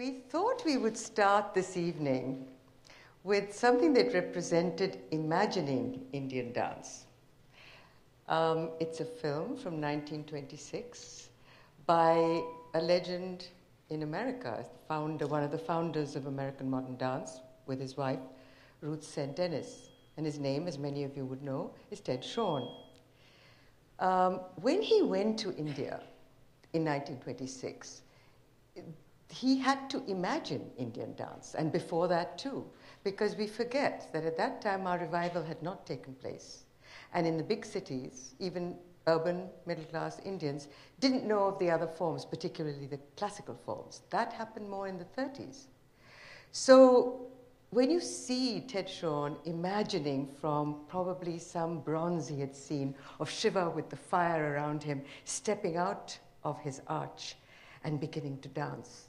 We thought we would start this evening with something that represented imagining Indian dance. It's a film from 1926 by a legend in America, one of the founders of American modern dance, with his wife, Ruth St. Dennis. And his name, as many of you would know, is Ted Shawn. When he went to India in 1926, he had to imagine Indian dance, and before that too, because we forget that at that time our revival had not taken place. And in the big cities, even urban middle-class Indians didn't know of the other forms, particularly the classical forms. That happened more in the 30s. So when you see Ted Shawn imagining from probably some bronze he had seen of Shiva with the fire around him, stepping out of his arch and beginning to dance,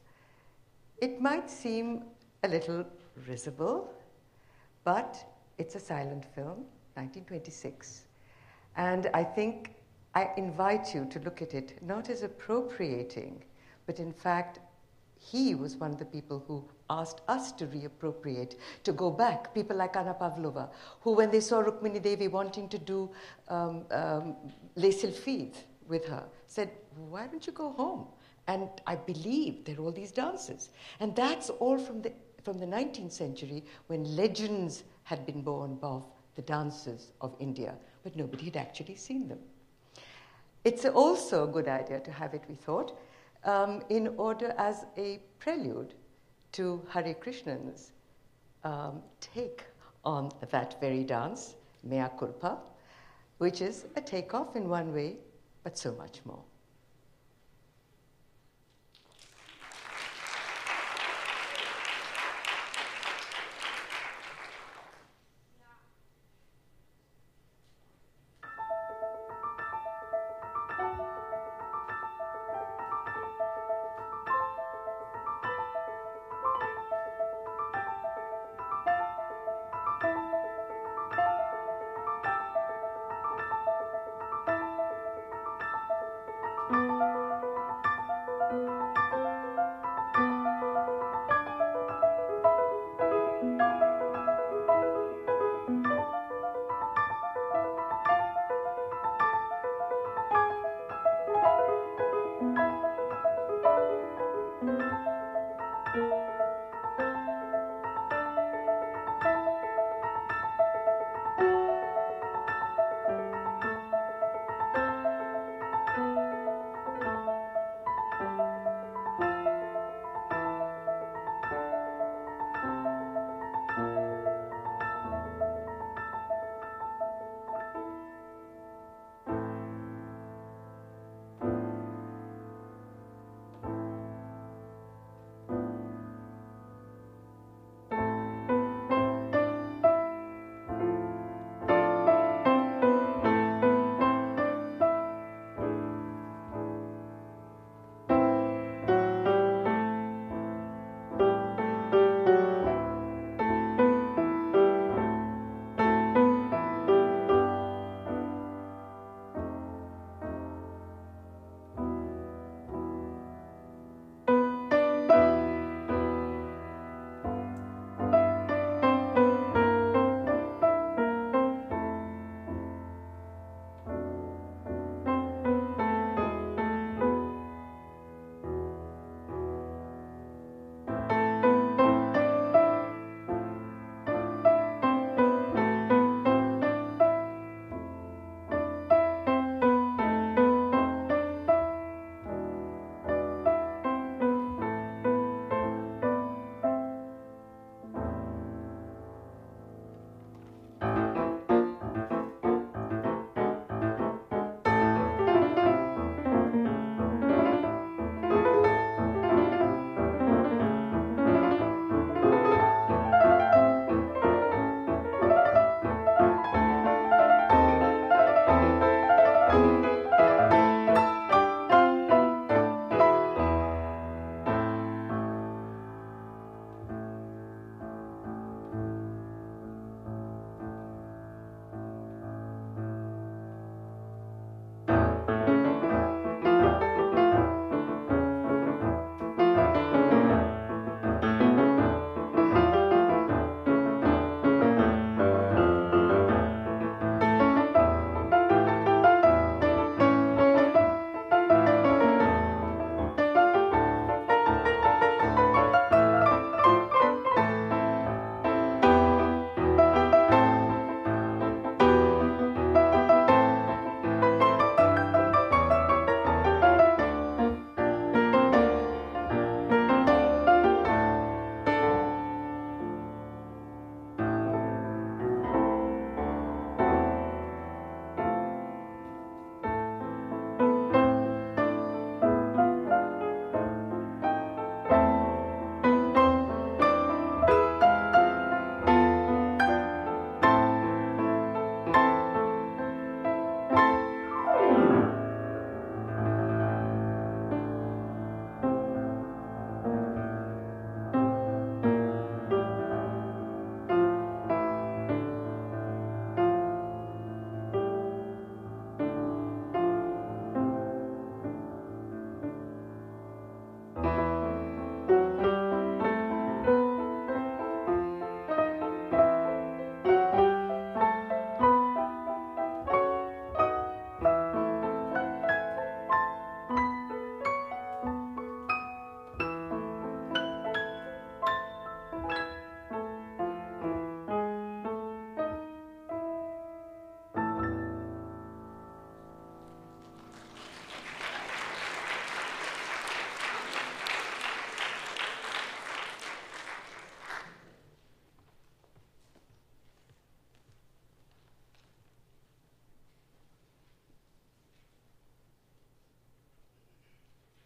it might seem a little risible, but it's a silent film, 1926. And I think I invite you to look at it not as appropriating, but in fact, he was one of the people who asked us to reappropriate, to go back. People like Anna Pavlova, who when they saw Rukmini Devi wanting to do Les Sylphides with her, said, why don't you go home? And I believe there are all these dances. And that's all from the 19th century, when legends had been born of the dances of India, but nobody had actually seen them. It's also a good idea to have it, we thought, in order as a prelude to Hare Krishnan's take on that very dance, Mea Culpa, which is a takeoff in one way, but so much more.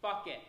Fuck it.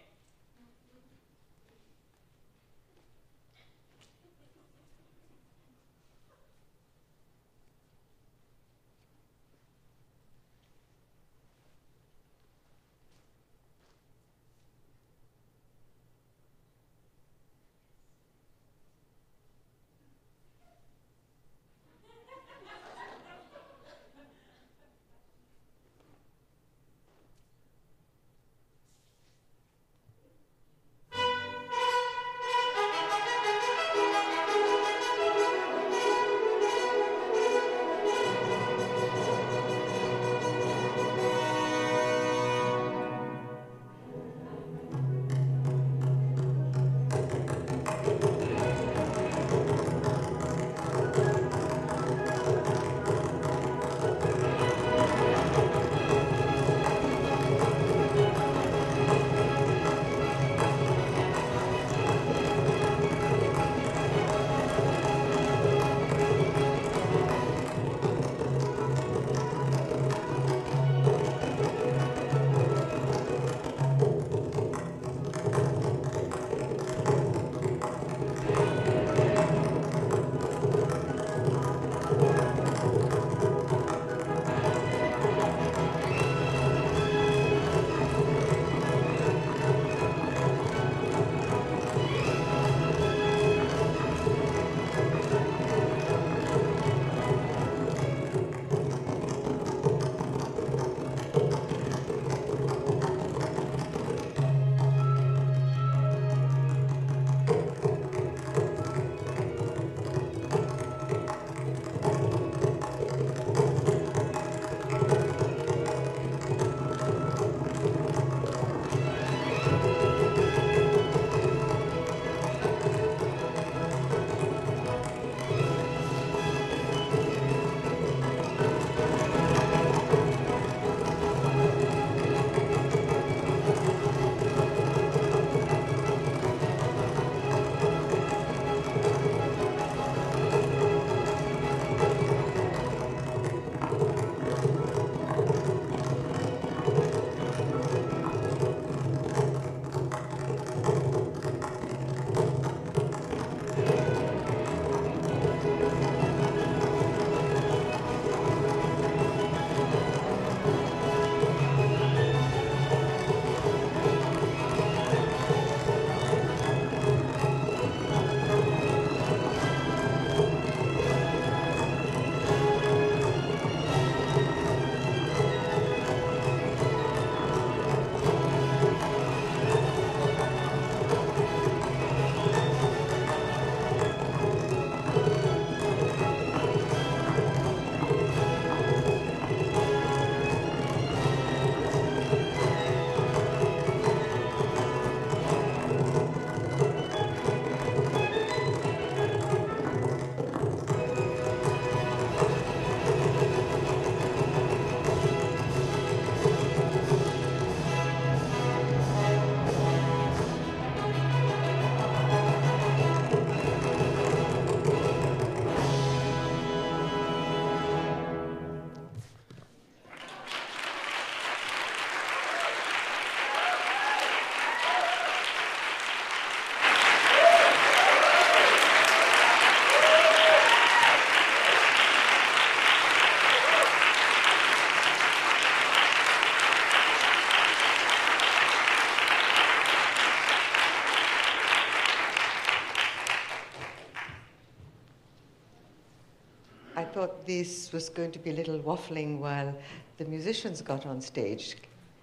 I thought this was going to be a little waffling while the musicians got on stage.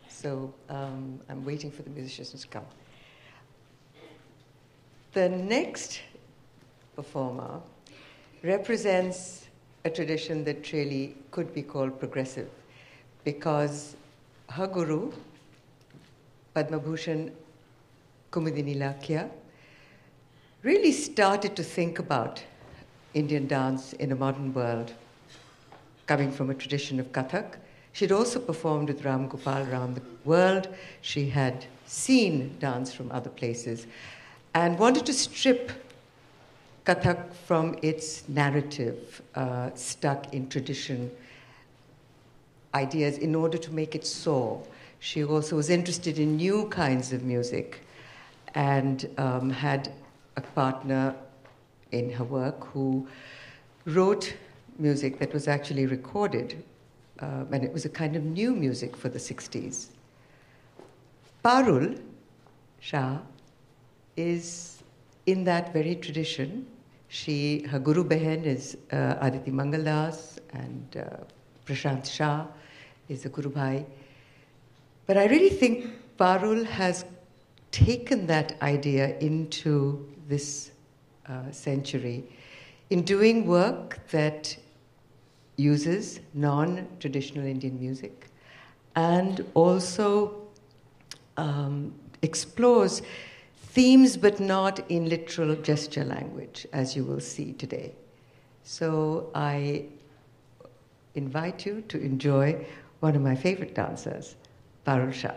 So I'm waiting for the musicians to come. The next performer represents a tradition that really could be called progressive, because her guru, Padma Bhushan Kumudini Lakya, really started to think about Indian dance in a modern world, coming from a tradition of Kathak. She'd also performed with Ram Gopal around the world. She had seen dance from other places and wanted to strip Kathak from its narrative, stuck in tradition ideas, in order to make it soar. She also was interested in new kinds of music and had a partner in her work who wrote music that was actually recorded, and it was a kind of new music for the 60s. Parul Shah is in that very tradition. Her Guru Behen is Aditi Mangaldas, and Prashant Shah is a Guru Bhai. But I really think Parul has taken that idea into this century in doing work that uses non-traditional Indian music and also explores themes but not in literal gesture language, as you will see today. So I invite you to enjoy one of my favorite dancers, Parul Shah.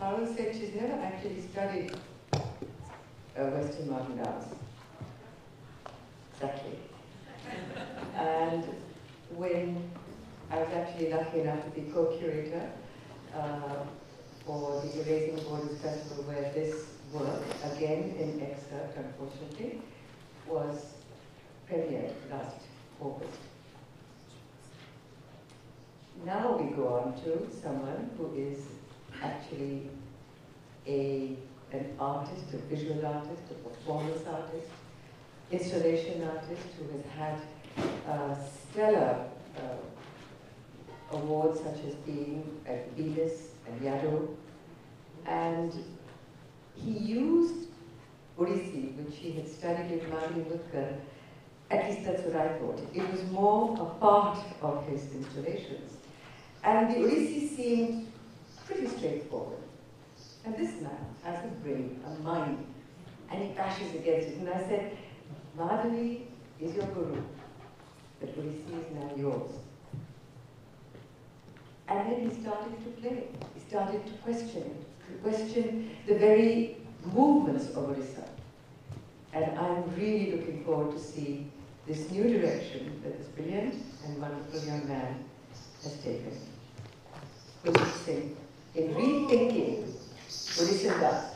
Parul said she's never actually studied Western modern dance. Exactly. And when I was actually lucky enough to be co-curator for the Erasing Borders Festival, where this work, again in excerpt unfortunately, was premiered last August. Now we go on to someone who is actually an artist, a visual artist, a performance artist, installation artist who has had stellar awards such as being at Venus and Yado, and he used Odissi, which he had studied in Madhuri, at least that's what I thought. It was more a part of his installations. And the Odissi seemed pretty straightforward. And this man has a brain, a mind, and he bashes against it. And I said, Madhuri is your guru, but Odissi is now yours. And then he started to play. He started to question the very movements of Odisha. And I'm really looking forward to see this new direction that this brilliant and wonderful young man has taken. Kuldeep Singh in rethinking Odisha dance.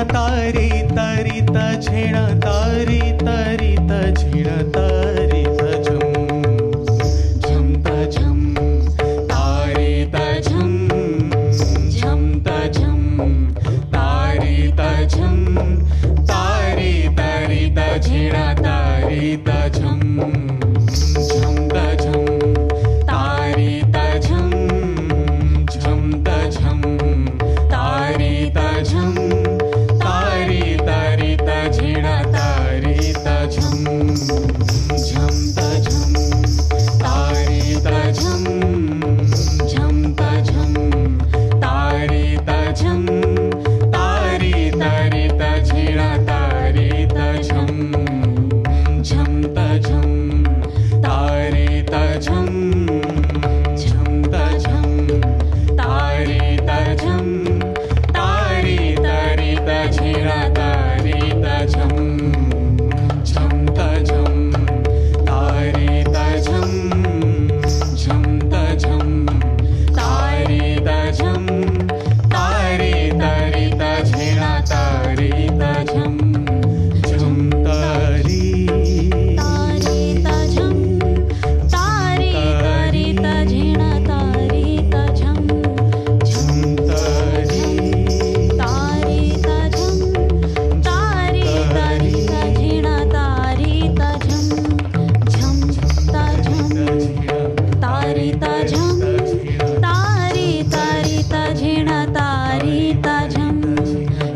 तारी तारी ता झेणा तारी तारी ता झेणा तारी ता झम झम ता झम तारी ता झम झम ता झम तारी ता झम तारी तारी ता झेणा तारी ता झम झम ता झम तारी ता झम झम ता झम तारी ता झम तारी तारी ता झेणा तारी ता झम झम ता झम तारी ता झम झम ता झम तारी ता झम तारी तारी ता झेणा तारी ता झम झम ता झम तारी ता झम झम ता झम तारी ता झम तारी तारी ता झेणा तारी ता झम झम ता झम तारी ता झम झम ता झम तारी ता झम तारी तारी ता झेणा तारी ता झम झम तारी तारी ता झम तारी तारी ता झेणा तारी ता झम झम तारी तारी ता झम तारी तारी ता झेणा तारी ता झम झम ता झम तारी ता झम तारी तारी ता झेणा तारी ता झम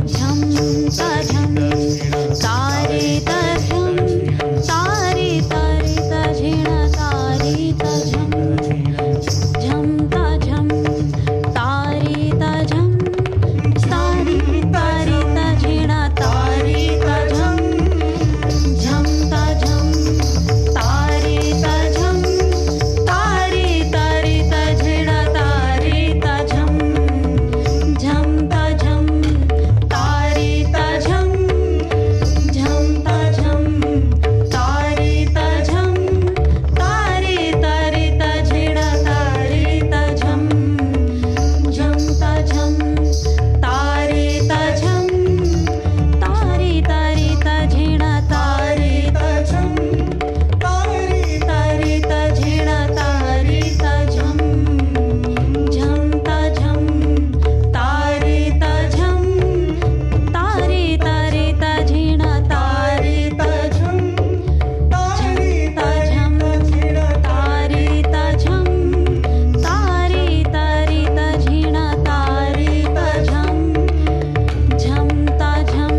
झम ता झम तारी ता झम तारी तारी ता झेणा तारी ता झम झम ता झम तारी ता झम तारी तारी ता झेणा तारी ता झम झम ता झम तारी ता झम तारी तारी ता झेणा तारी ता झम झम ता झम तारी ता झम झम ता झम तारी ता झम तारी तारी ता झेणा तारी ता झम झम ता झम तारी ता झम तारी तारी ता झेणा तारी ता झम तारी तारी ता झेणा तारी ता झम झम ता झम तारी ता झम तारी तारी ता झेणा तारी ता झम तारी तारी ता झेणा तारी ता झम तारी तारी ता झेणा तारी ता झम झम ता झम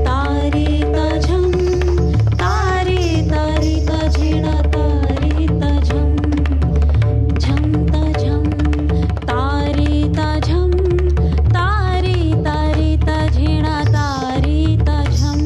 तारी ता झम तारी तारी ता झेणा तारी ता झम झम ता झम तारी ता झम तारी तारी ता झेणा तारी ता झम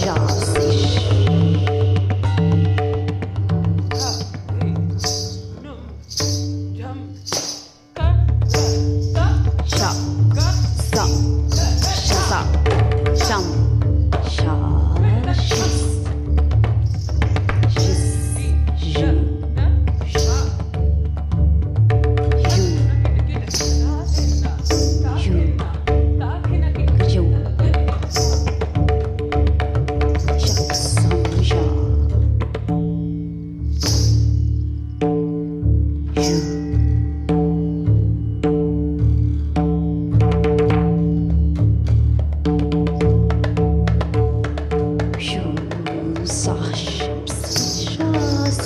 Ja.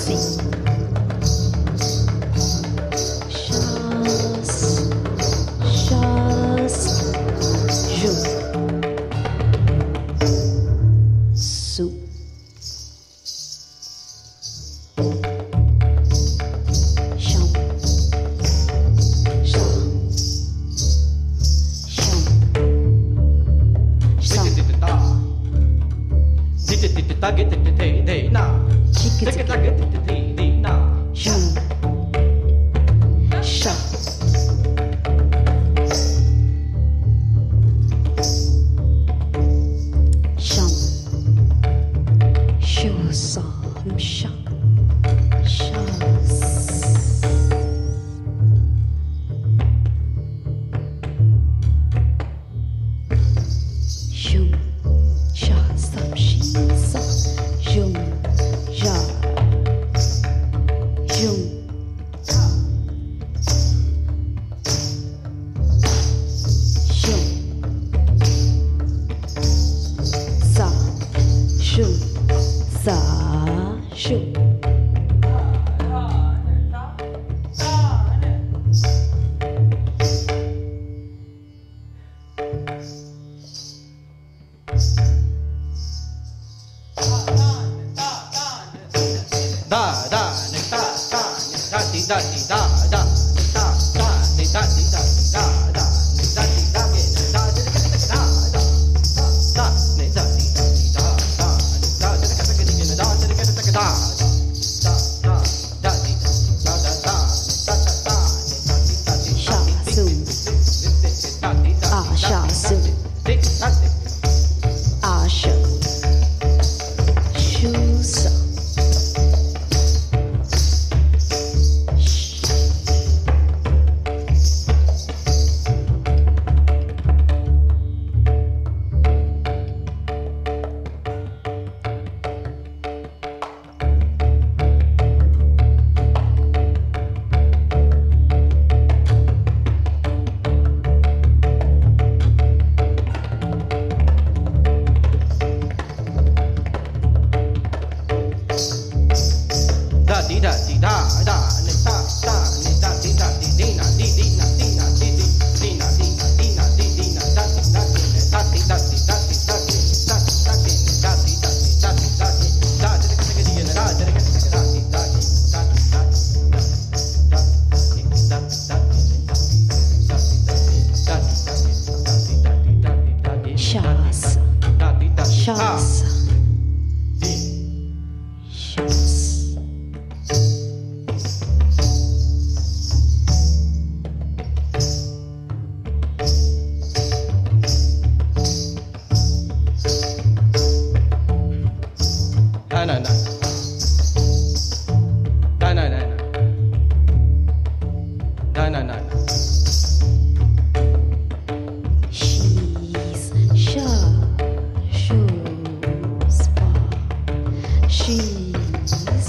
Singh. Shas, shas, ju, su. Sham, sha, sham, sam. Shum, sha. Sham, shu, sam, sha. Shas. Shum, sha, sam, shi, sa. Shum, ja. Shum. Shum. Sa. Shum. Sa. Shum. Shasu. Ashasu. Asha. Shusa. Shas. Shas. Shas. She's sha, shoes, pa. She's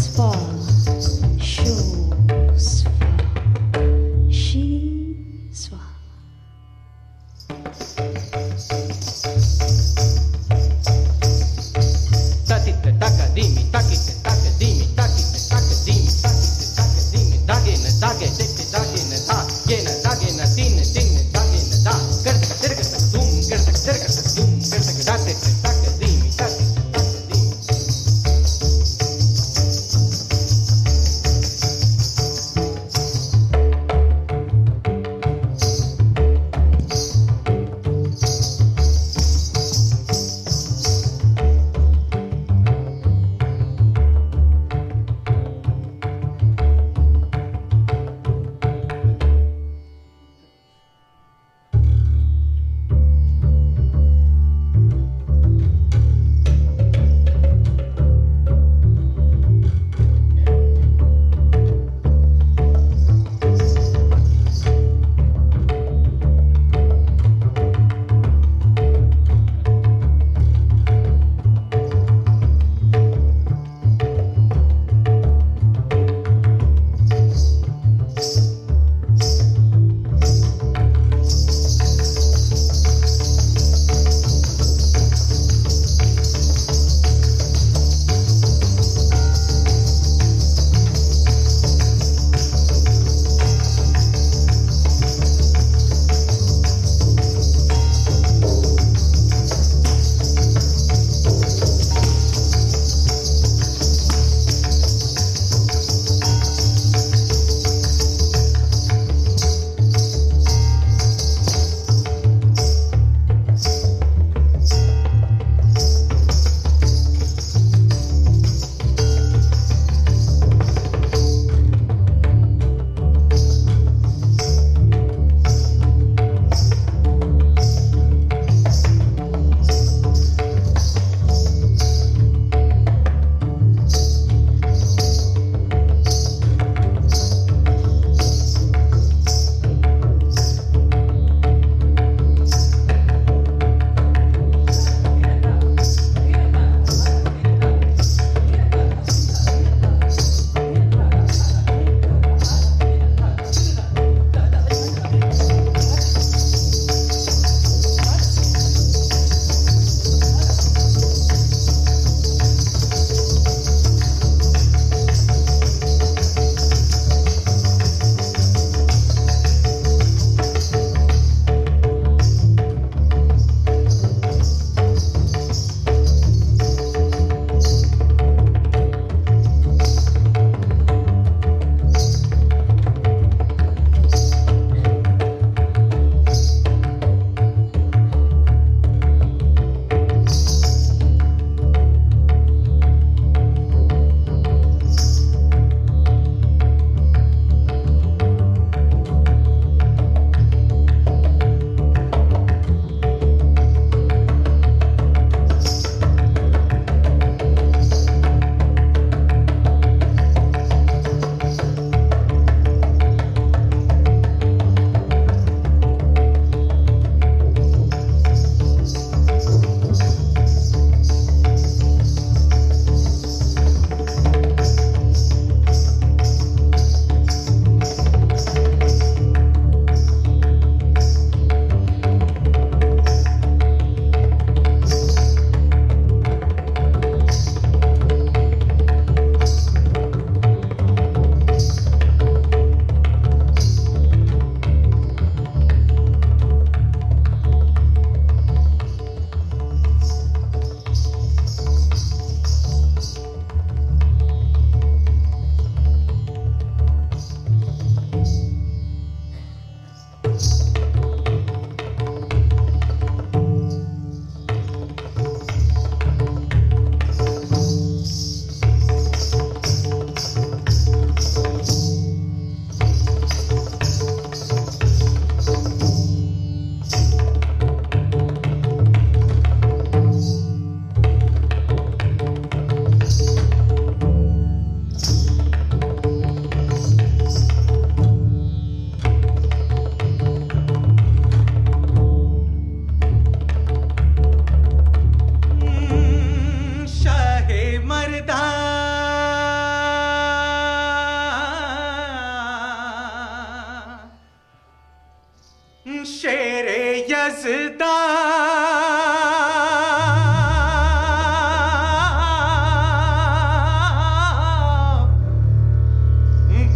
वसदा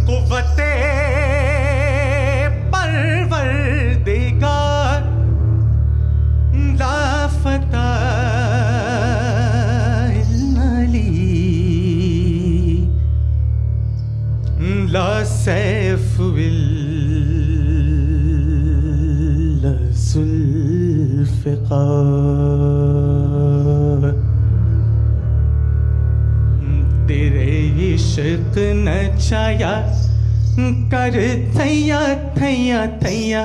कुव्वते परवरदिगार लाफता ला Saif will Zulfikar तेरे इश्क नचाया कर थैया थैया थैया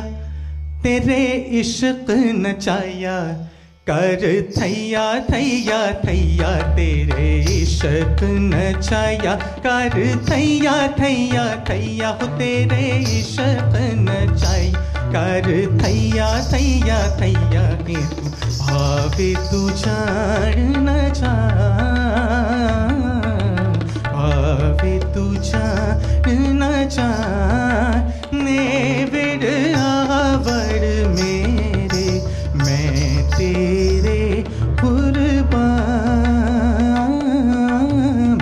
तेरे इश्क नचाया कर थैया थैया थैया तेरे इश्क नचाया कर थैया थैया थैया हो तेरे इश्क नचाई कर थैया थैया थैया के तू भावे तू जान न जान भावे तू जान न जान ने विड़ आवड़ मेरे मैं तेरे कुर्बान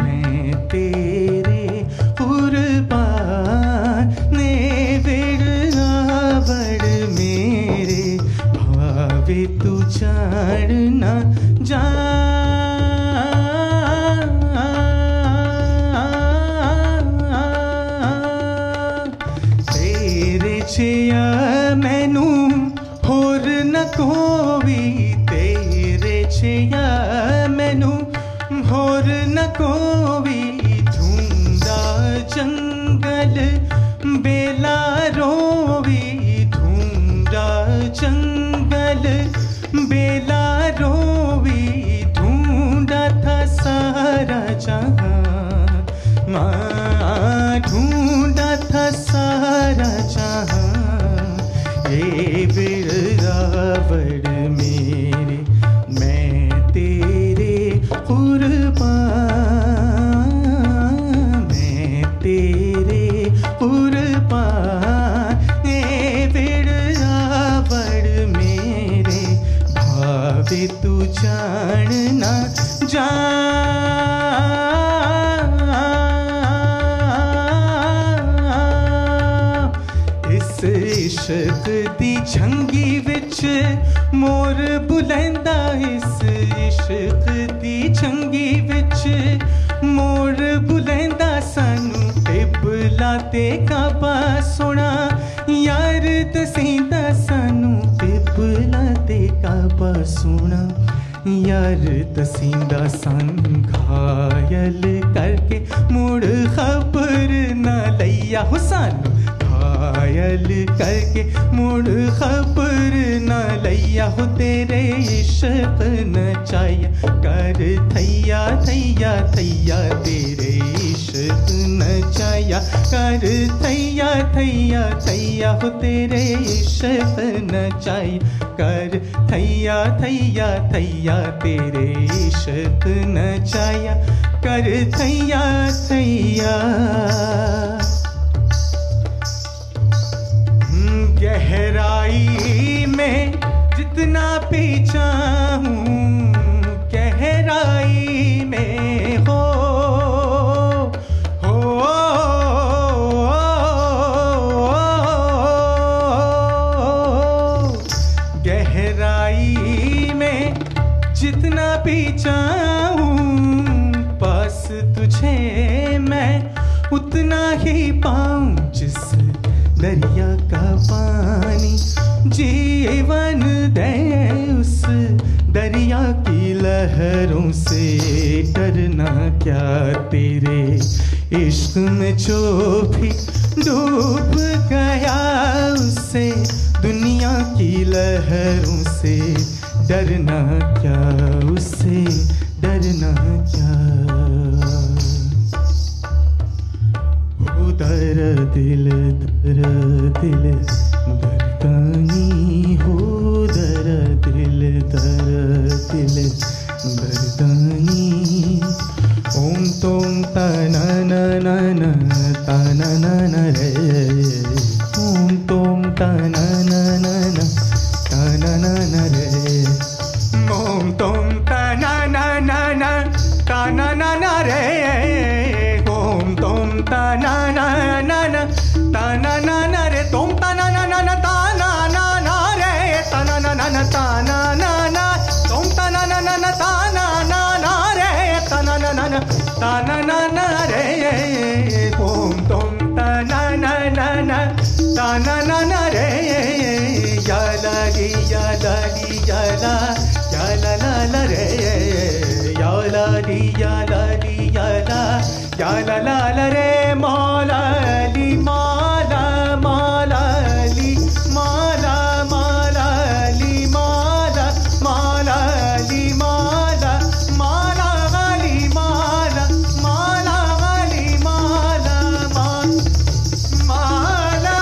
मैं तेरे कुर्बान ने विड़ावड़ मेरे भावे तू जान न जान तेरे जिया मैनू होर न कोवी तेरे जिया मैनू होर न कोवी ढूंढा जंगल बेला रोवी ढूंढा जंगल बेला रोवी ढूंढा था सारा जहां माँ ढूंढा था सारा जहां ये विड़ावड़ मेरे मैं तेरे कुर्बान मैं तेरे कुर्बान ये विड़ावड़ मेरे भावे तू जान न जान इस इश्क दी झंगी विच मोर बुलंदा इस इश्क दी झंगी विच मोर बुलंदा सानू टिबला ते काबा सोना यार दसींदा सानू टिबला ते काबा सोना यार दसींदा सन घायल करके मुड़ खबर न लैया हो सानू घायल करके मुड़ खबर न लैया हो तेरे इश्क नचाया कर थैया थैया थैया तेरे इश्क नचाया कर थैया थैया थैया हो तेरे इश्क नचाया कर थैया थैया थैया तेरे इश्क नचाया कर थैया थैया गहराई में जितना पीछा हूँ गहराई में हो गहराई में जितना पीछा हूँ पास तुझे मैं उतना ही पाऊँ जिस दरिया का पानी जीवन दे उस दरिया की लहरों से डरना क्या तेरे इश्क में जो भी डूब गया उससे दुनिया की लहरों से डरना क्या उससे डरना क्या दर दिल दरदानी हो दर दिल दरदानी ओम तोम तना ना ना ना तना ना ना रे ओम तोम तना ना ना ना तना ta na na na na ta na na na re tom ta na na na na ta na na na re ta na na na na ta na na na tom ta na na na na ta na na na re ta na na na na ta na na na re om tom ta na na na na ta na na na re ya la di ya la di ya la la la re ya la di ya la di ya la la re mala li mala mala li mala mala li mala mala li mala mala li mala mala li mala mala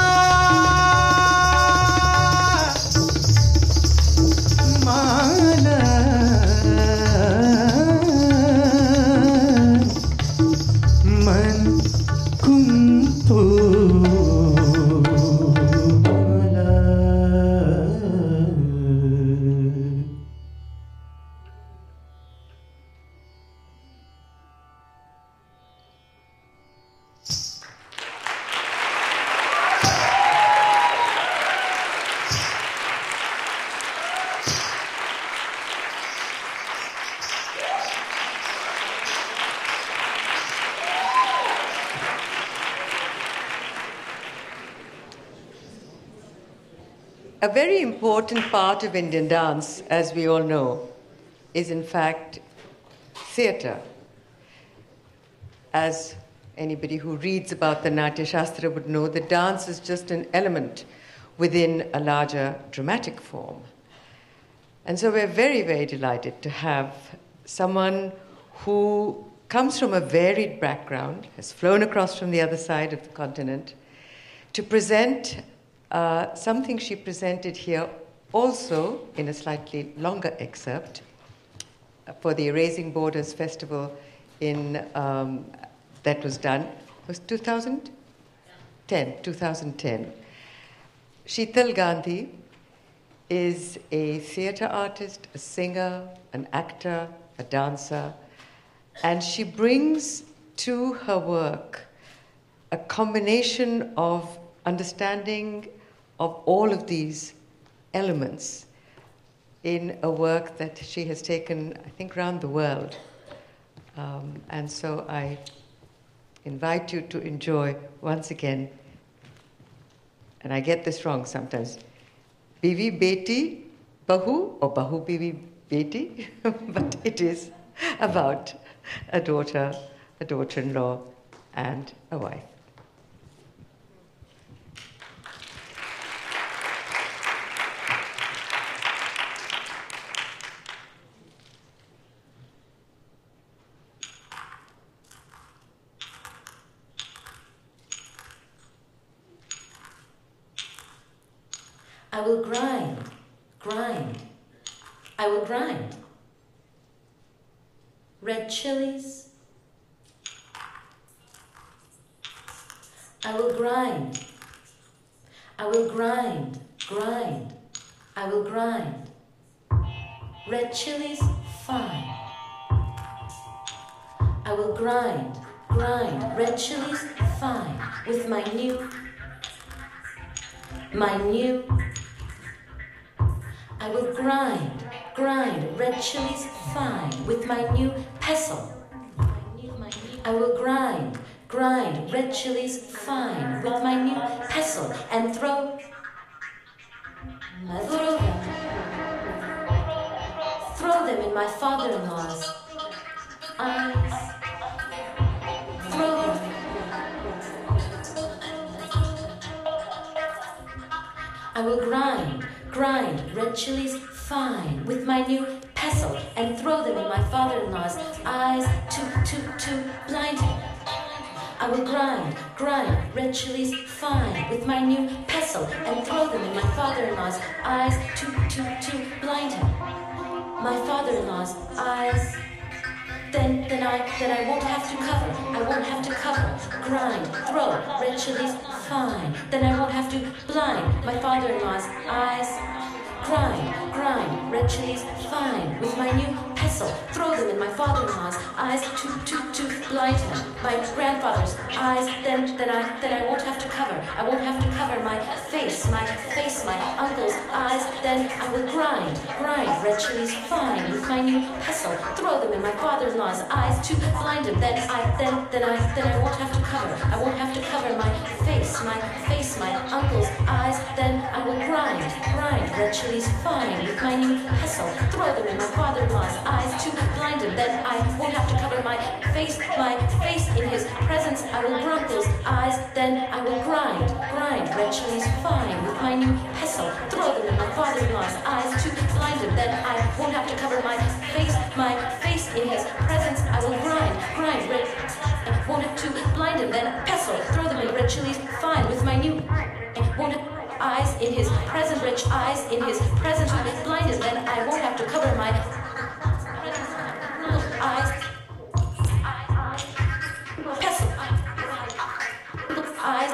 mala man kuntu mala. A very important part of Indian dance, as we all know, is in fact theatre. As anybody who reads about the Natya Shastra would know, the dance is just an element within a larger dramatic form. And so we're very, very delighted to have someone who comes from a varied background, has flown across from the other side of the continent, to present something she presented here also in a slightly longer excerpt for the Erasing Borders Festival in that was done, was 2010. Sheetal Gandhi is a theatre artist, a singer, an actor, a dancer, and she brings to her work a combination of understanding of all of these elements in a work that she has taken, I think, around the world. And so I invite you to enjoy once again, and I get this wrong sometimes, Bivi Beti Bahu or Bahu Bivi Beti, but it is about a daughter-in-law, and a wife. I will grind. I will grind. Red chilies. I will grind. I will grind. I will grind. Red chilies, fine. I will grind. Red chilies, fine. With my new. I will grind. Red chilies, fine. With my new pestle. I will grind. Red chilies, fine. With my new pestle. And throw them in my father-in-law's eyes. Throw them. I will grind red chilies fine with my new pestle and throw them in my father-in-law's eyes to blind him. I will grind red chilies fine with my new pestle and throw them in my father-in-law's eyes to blind him. My father-in-law's eyes. Then I won't have to cover. I won't have to cover. Grind, throw, red chilies, fine. Then I won't have to blind my father-in-law's eyes. Grind, red chilies, fine. With my new pestle, throw them in my father-in-law's eyes to blind him. My grandfather's eyes, then I won't have to cover. I won't have to cover my face, my uncle's eyes, then I will grind red chilies fine with my new pestle, throw them in my father-in-law's eyes to blind him. Then I won't have to cover. I won't have to cover my face, my uncle's eyes, then I will grind red chilies fine with my new pestle, throw them in my father-in-law's eyes to blind him. Then I won't have to cover my face in his presence. I will grind those eyes, then I will grind red chilies fine with my new pestle, throw them in my father-in-law's eyes to blind him. Then I won't have to cover my face in his presence. I will grind red, won't have to blind him. Then pestle, throw them in red chilies fine with my new eyes in his present, rich eyes in his present, blind him. Then I won't have to cover my eyes. Pestle, eyes.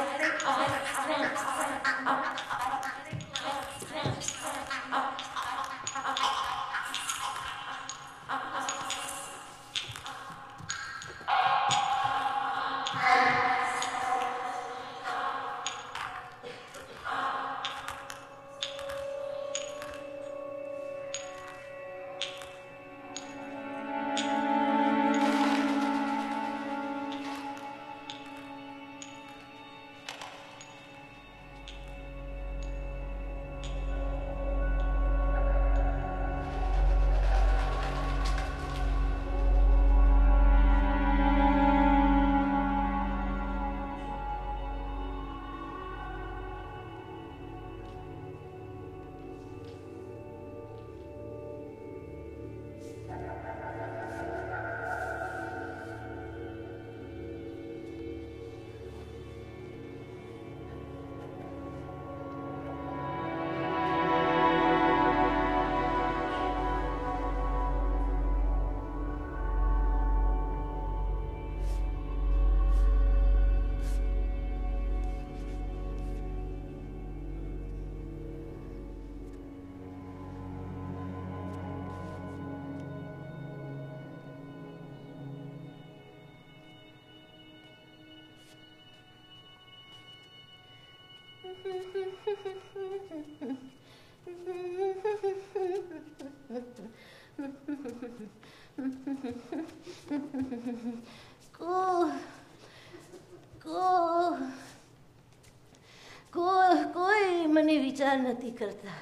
કોઈ મને વિચાર નથી કરતા.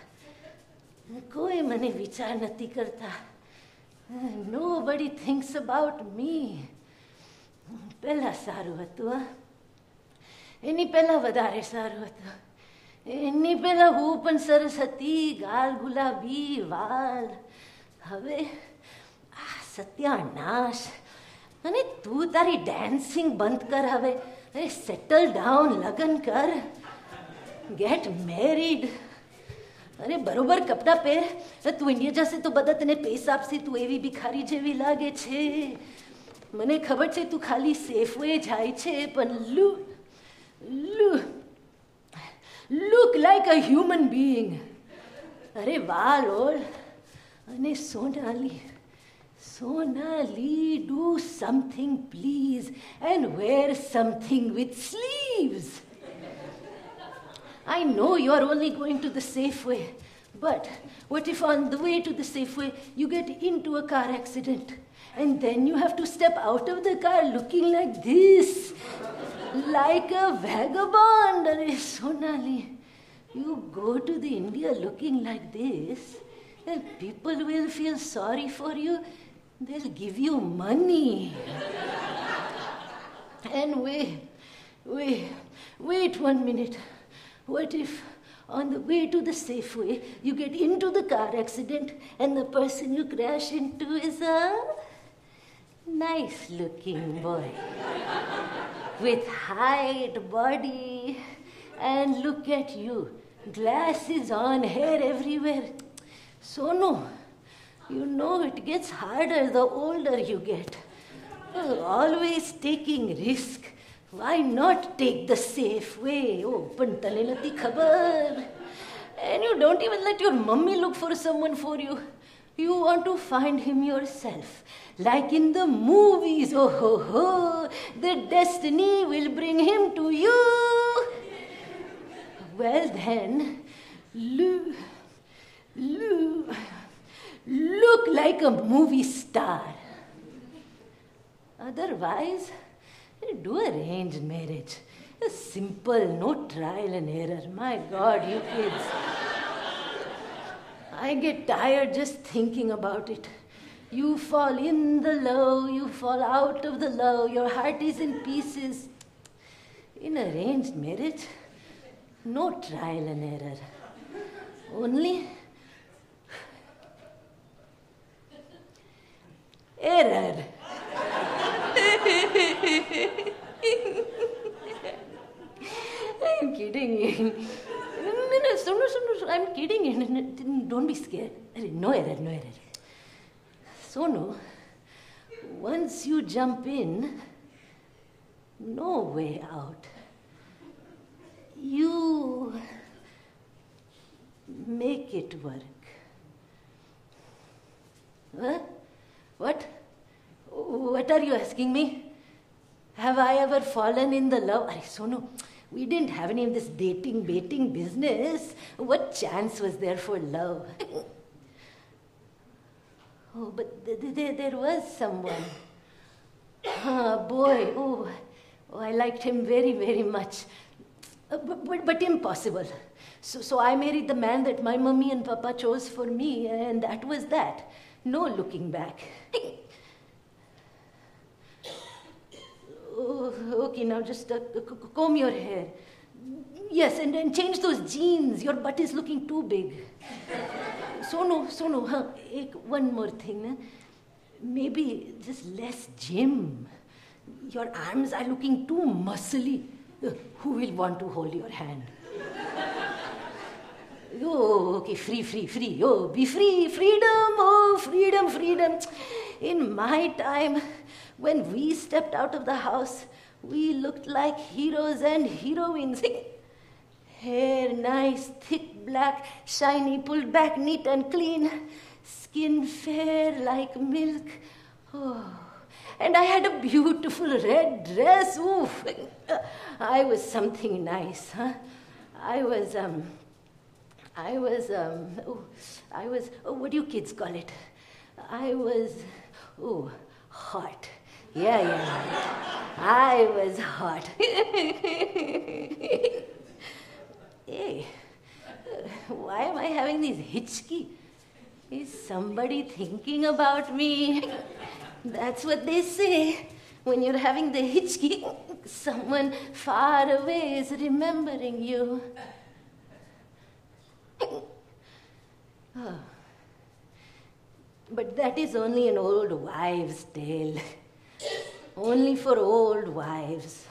કોઈ મને વિચાર નથી કરતા. Nobody thinks about me. પહેલા સારું હતું. એની પહેલા વધારે સારું હતું. એની પહેલા હું પણ સરસ હતી, ગાલ ગુલાબી, વાલ. હવે સત્યાનાશ. અને તું તારી ડાન્સિંગ બંધ કર હવે. અરે સેટલ ડાઉન, લગ્ન કર, ગેટ મેરીડ. અરે બરોબર કપડાં પહેર. તું ઇન્ડિયા જશે તો બધા તને પૈસા આપશે. તું એવી ભિખારી જેવી લાગે છે. મને ખબર છે તું ખાલી સેફવે જાય છે, પણ look like a human being. અરે વાહ લોલ. અને Sonali, do something please and wear something with sleeves. I know you are only going to the Safeway, but what if on the way to the Safeway you get into a car accident and then you have to step out of the car looking like this, like a vagabond? Arey Sonali, you go to the India looking like this and people will feel sorry for you. They'll give you money. And wait 1 minute. What if on the way to the Safeway you get into the car accident and the person you crash into is a nice looking boy with height, body, and look at you, glasses on, hair everywhere. Sonu, you know it gets harder the older you get. Always taking risk. Why not take the safe way? Oh, pan tane nati khabar. And you don't even let your mummy look for someone for you. You want to find him yourself. Like in the movies, oh ho ho, the destiny will bring him to you. Well then, look like a movie star. Otherwise, do arranged marriage. Simple, no trial and error. My God, you kids. I get tired just thinking about it. You fall in the love, you fall out of the love, your heart is in pieces. In arranged marriage, no trial and error. Only error. I'm kidding. No, I'm kidding. Don't be scared. No error. Sonu, once you jump in, no way out. You make it work. Huh? What? What are you asking me? Have I ever fallen in the love? Sonu, we didn't have any of this dating, baiting business. What chance was there for love? Oh, but there was someone. Boy, oh, I liked him very, very much. But impossible. So I married the man that my mummy and papa chose for me, and that was that. No looking back. Oh, okay, now just comb your hair. Yes, and change those jeans. Your butt is looking too big. Sonu, one more thing. Maybe just less gym. Your arms are looking too muscly. Who will want to hold your hand? Oh, okay, free. Oh, be free, freedom, oh, freedom. In my time, when we stepped out of the house, we looked like heroes and heroines. Hair nice, thick, black, shiny, pulled back, neat and clean. Skin fair like milk. Oh, and I had a beautiful red dress. Oof. I was something nice, huh? I was, what do you kids call it? I was, hot. Yeah. I was hot. Hey, why am I having these hitchki? Is somebody thinking about me? That's what they say. When you're having the hitchki, someone far away is remembering you. Oh. But that is only an old wives' tale. Only for old wives.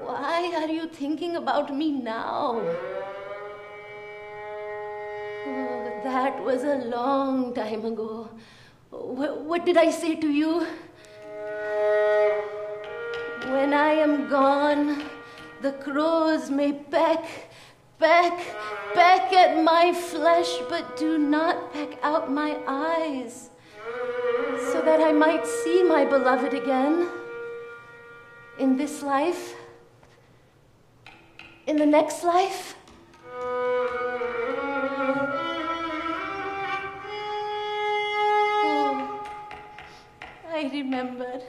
Why are you thinking about me now? Oh, that was a long time ago. What did I say to you? When I am gone, the crows may peck at my flesh, but do not peck out my eyes, so that I might see my beloved again in this life, in the next life. Oh, I remembered.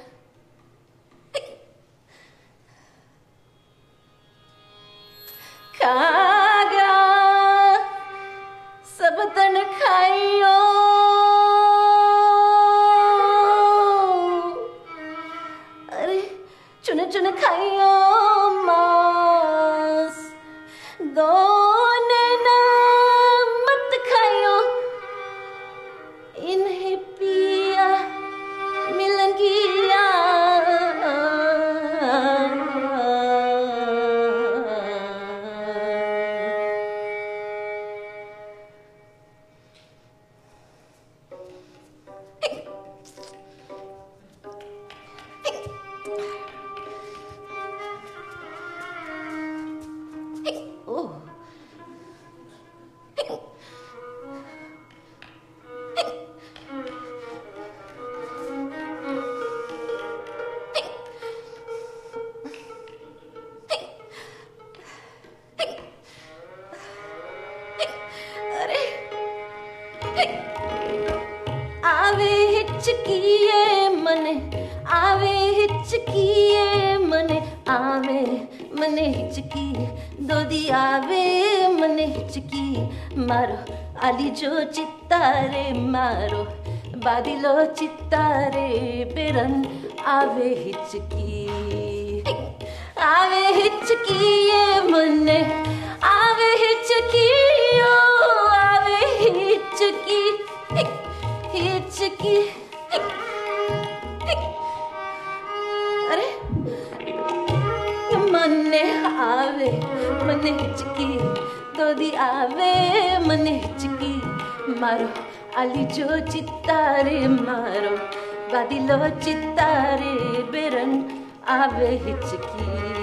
Kaga sabatan khayo are chuna khayo mas done na mat khayo inhe piya milan kiya. हिचकिए मने आवे हिचकिए मने आवे मने हिचकी दोदी आवे मने हिचकी मारो आली जो चित्तारे मारो बादिलो चित्तारे बेरन आवे हिचकी मने आवे हिचकी ओ आवे हिचकी हिचकी अरे मने आवे मने हिचकी दोदी आवे मने हिचकी मारो आली जो चित्तारे मारो बादिलो चित्तारे बेरन आवे हिचकी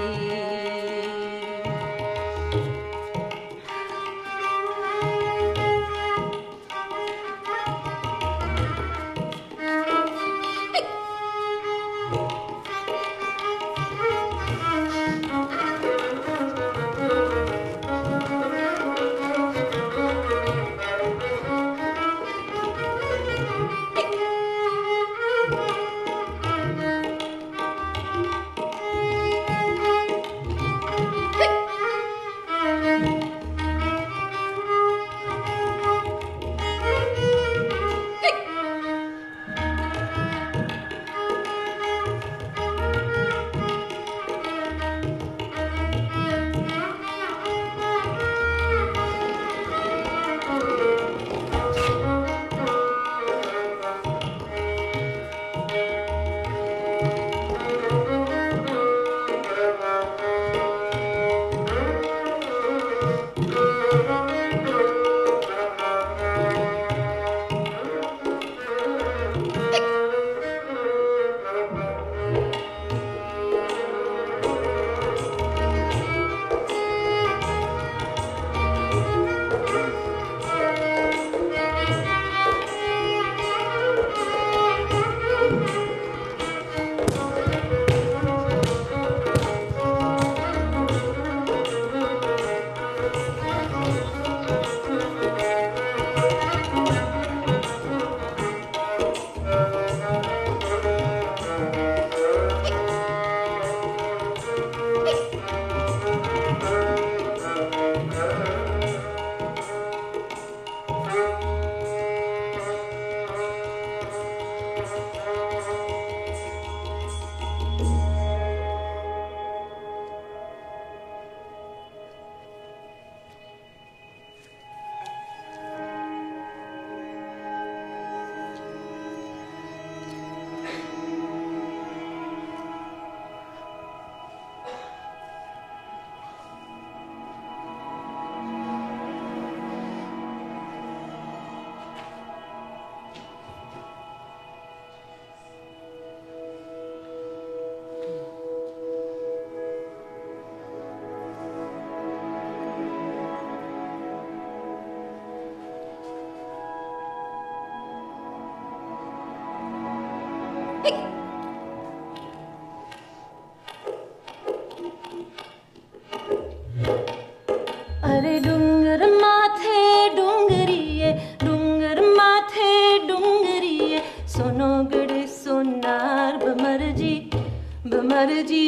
अरे डुंगर माथे डुंगरिए डुंगर माथे डुंगरिए सोनो गड़े सोनार बमरजी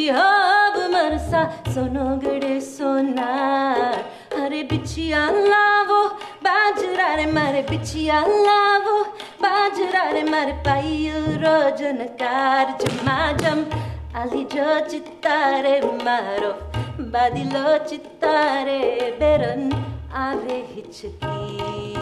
हाँ बमरसा सोनो गड़े सोनार अरे बिछिया लावो बाजरा रे मारे बिछिया लावो बाजरा रे मारे पायु रोजनकार जमाजम आली जो चित्तारे मारो बादिलो चित्तारे बेरन आवे हिचकी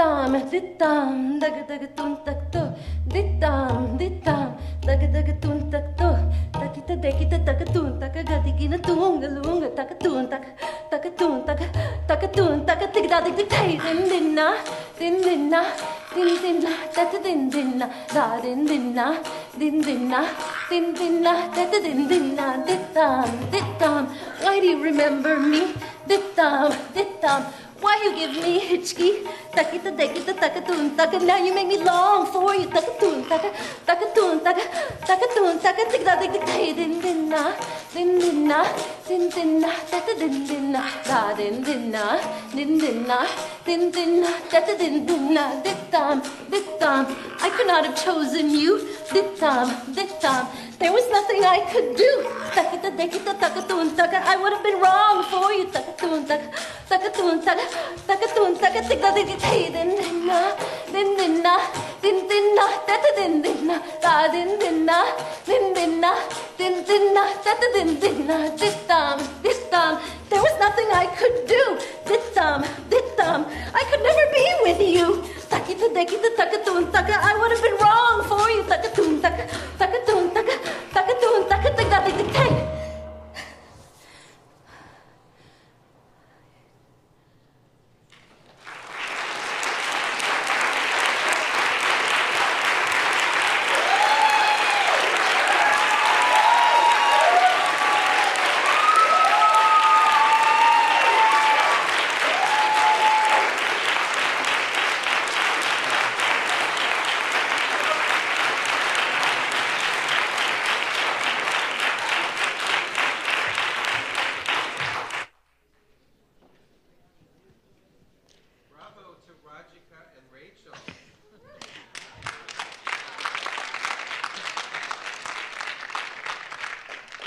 dittam, dittam, daga daga tun tak to, dittam, dittam, daga daga tun tak to, takita dekita takatun taka gadigina tunga lunga takatun takatun takatun takatigda diktai din dinna din dinna din dinna tata din dinna da din dinna din dinna din dinna tata din dinna dittam dittam. Why do you remember me? Dittam dittam. Why you give me hitchki? Takita dekita takatun taka. Now you make me long for you. Takatun taka takatun takatigda diktai din dinna din dinna din dinna tata din dinna da din dinna din dinna din dinna tata din dinna dittam dittam. I could not have chosen you. Dittam dittam. There was nothing I could do. Takita dekita takatun taka. I would have been wrong for you. Takatun taka takatun takatigda diktai din dinna din dinna din dinna tata din dinna da din dinna din dinna din dinna tata din dinna dittam dittam. There was nothing I could do. Dittam dittam. I could never be with you. Takita dekita takatun taka. I would have been wrong for you. Takatun taka takatun takatigda diktai.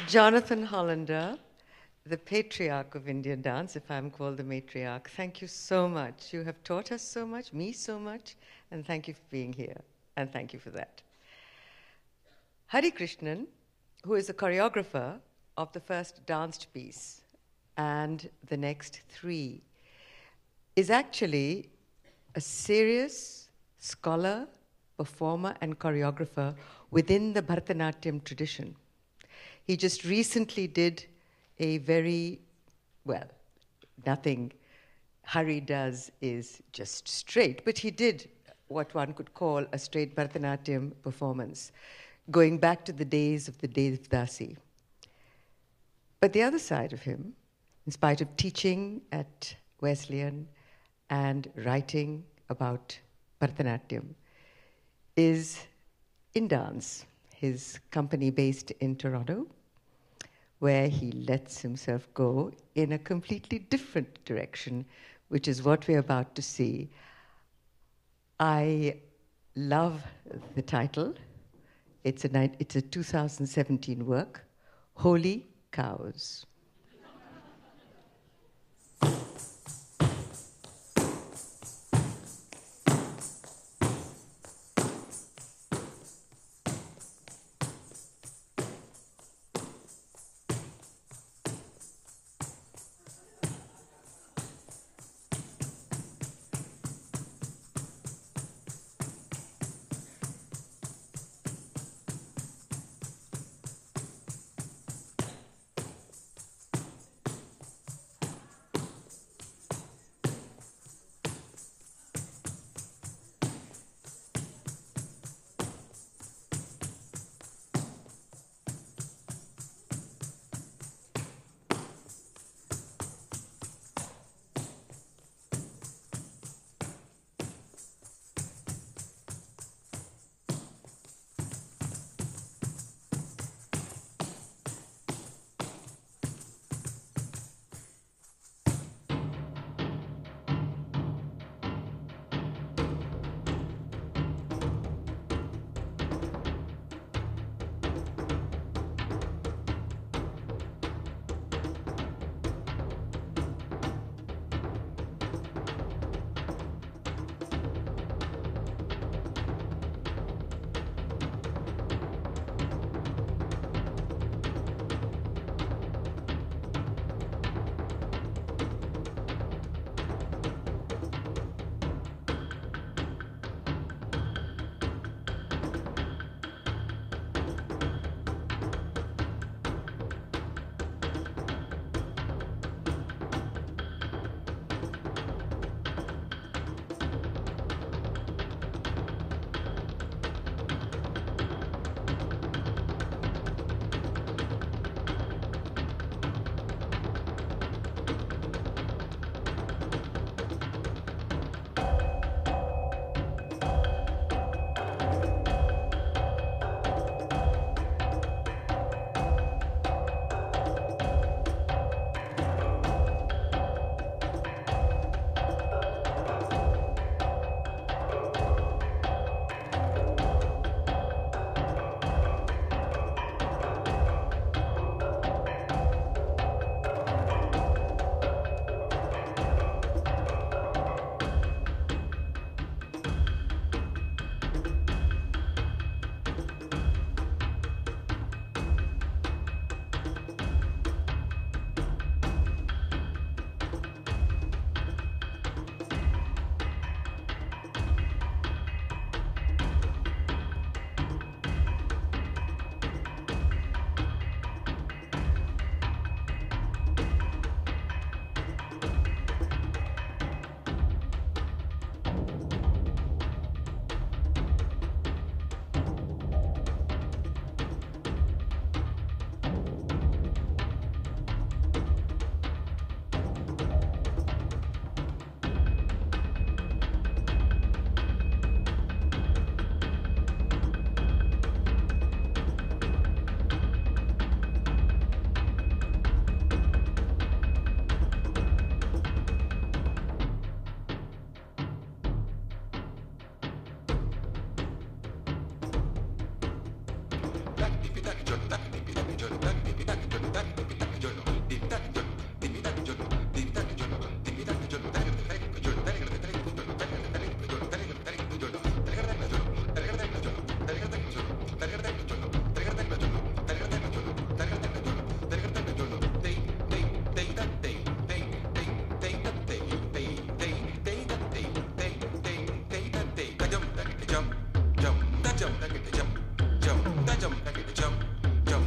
Jonathan Hollander, the patriarch of Indian dance, if I'm called the matriarch, thank you so much. You have taught us so much, me so much, and thank you for being here, and thank you for that. Hari Krishnan, who is the choreographer of the first danced piece and the next three, is actually a serious scholar, performer, and choreographer within the Bharatanatyam tradition. He just recently did a very, well, nothing Hari does is just straight, but he did what one could call a straight Bharatanatyam performance, going back to the days of the Devdasi. But the other side of him, in spite of teaching at Wesleyan and writing about Bharatanatyam, is in dance, his company based in Toronto, where he lets himself go in a completely different direction, which is what we're about to see. I love the title. It's a 2017 work, Holy Cows. jump,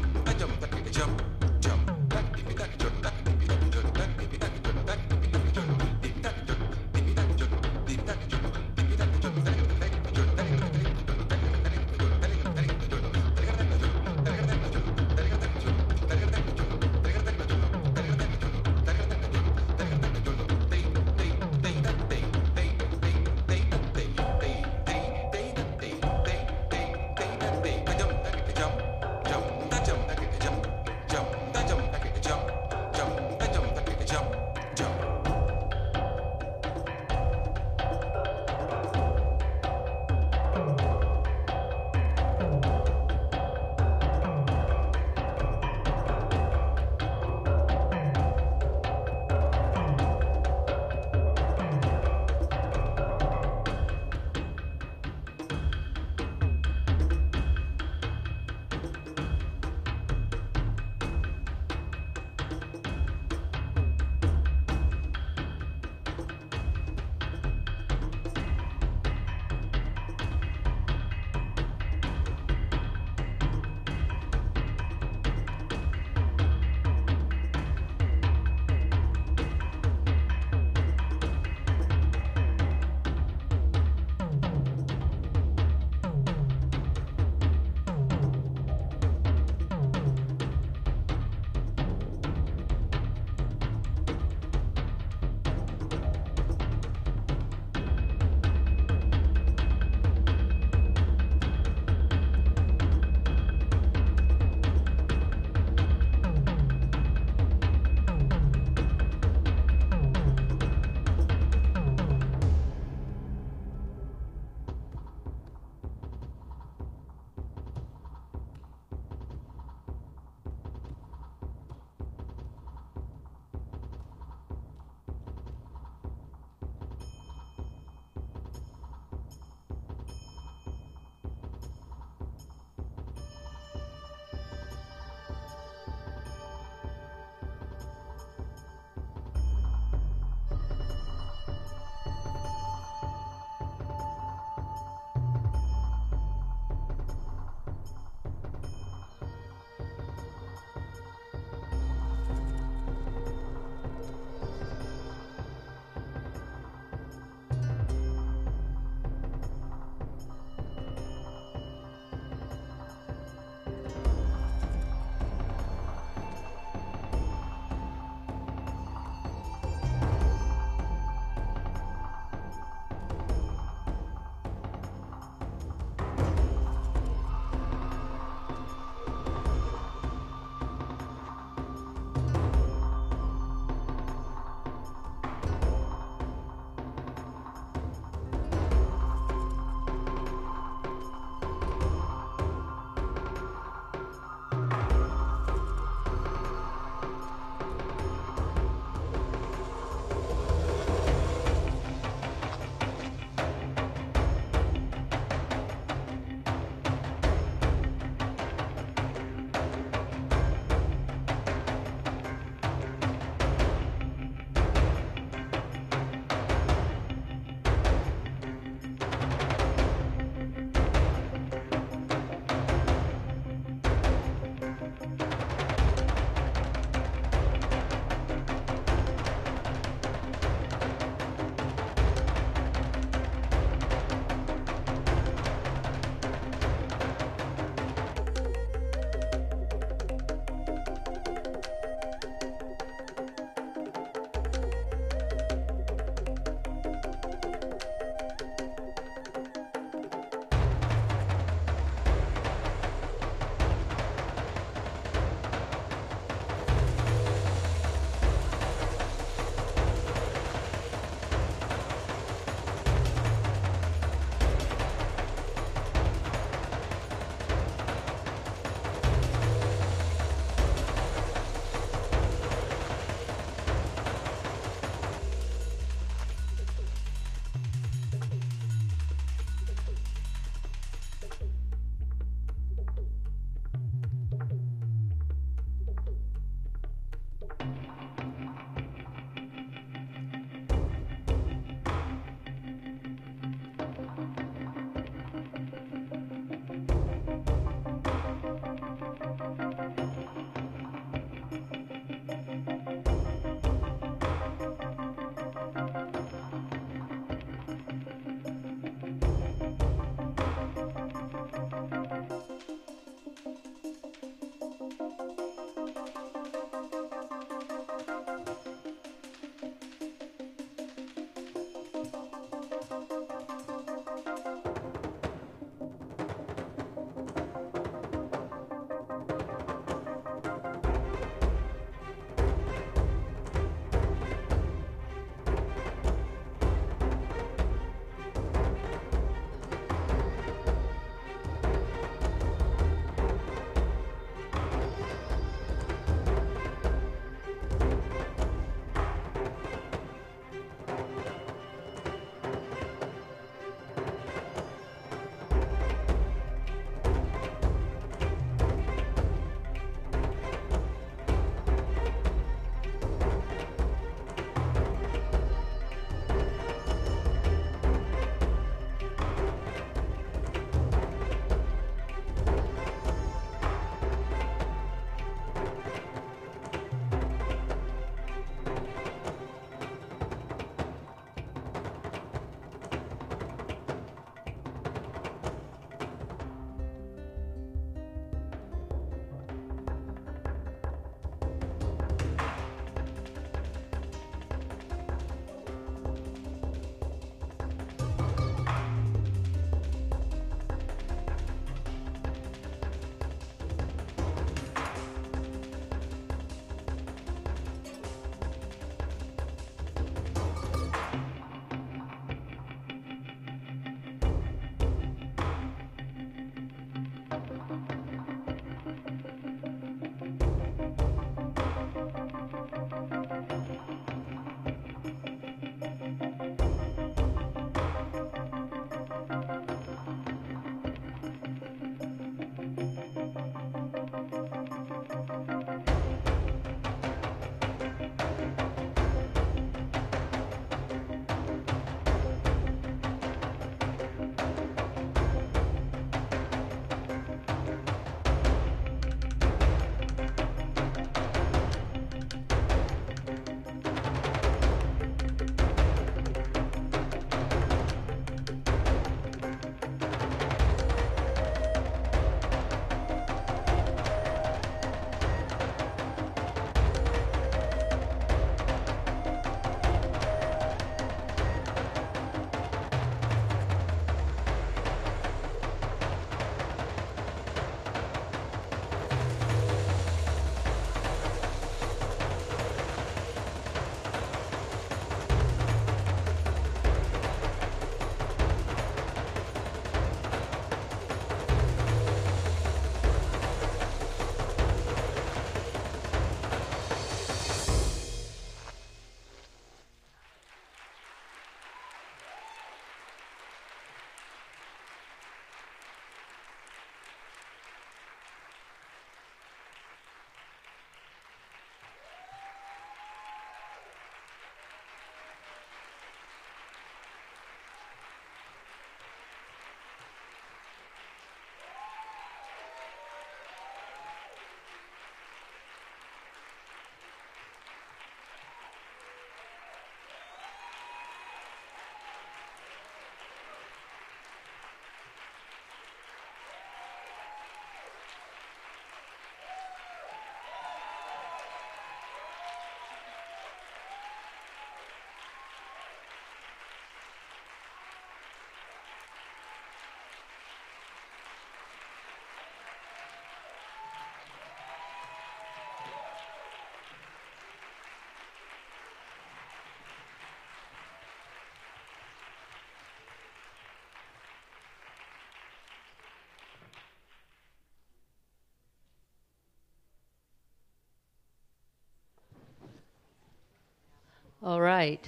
All right.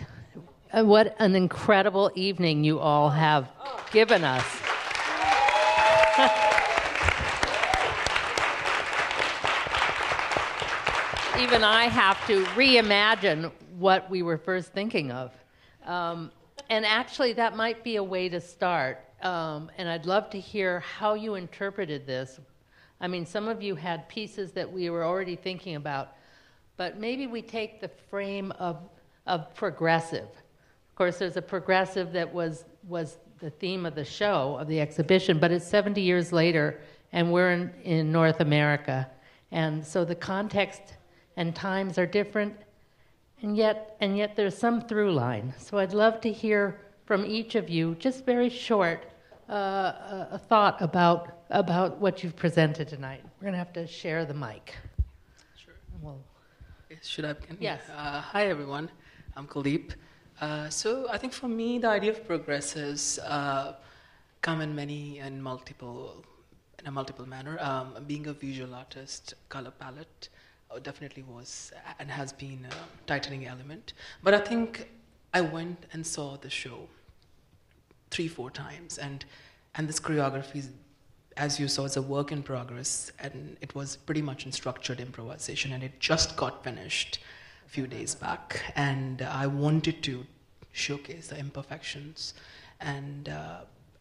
What an incredible evening you all have given us. Even I have to reimagine what we were first thinking of. And actually, that might be a way to start. And I'd love to hear how you interpreted this. I mean, some of you had pieces that we were already thinking about, but maybe we take the frame of progressive. Of course, there's a progressive that was the theme of the show, of the exhibition, but it's 70 years later, and we're in North America. And so the context and times are different, and yet there's some through line. So I'd love to hear from each of you, just very short, a thought about what you've presented tonight. We're going to have to share the mic. Sure. Should I begin? Yes. Hi, everyone. I'm Kuldeep. So I think for me, the idea of progressives come in a multiple manner. Being a visual artist, color palette definitely was and has been a tightening element. But I think I went and saw the show 3-4 times, and this choreography, as you saw, is a work in progress, and it was pretty much in structured improvisation, and it just got finished a few days back, and I wanted to showcase the imperfections, and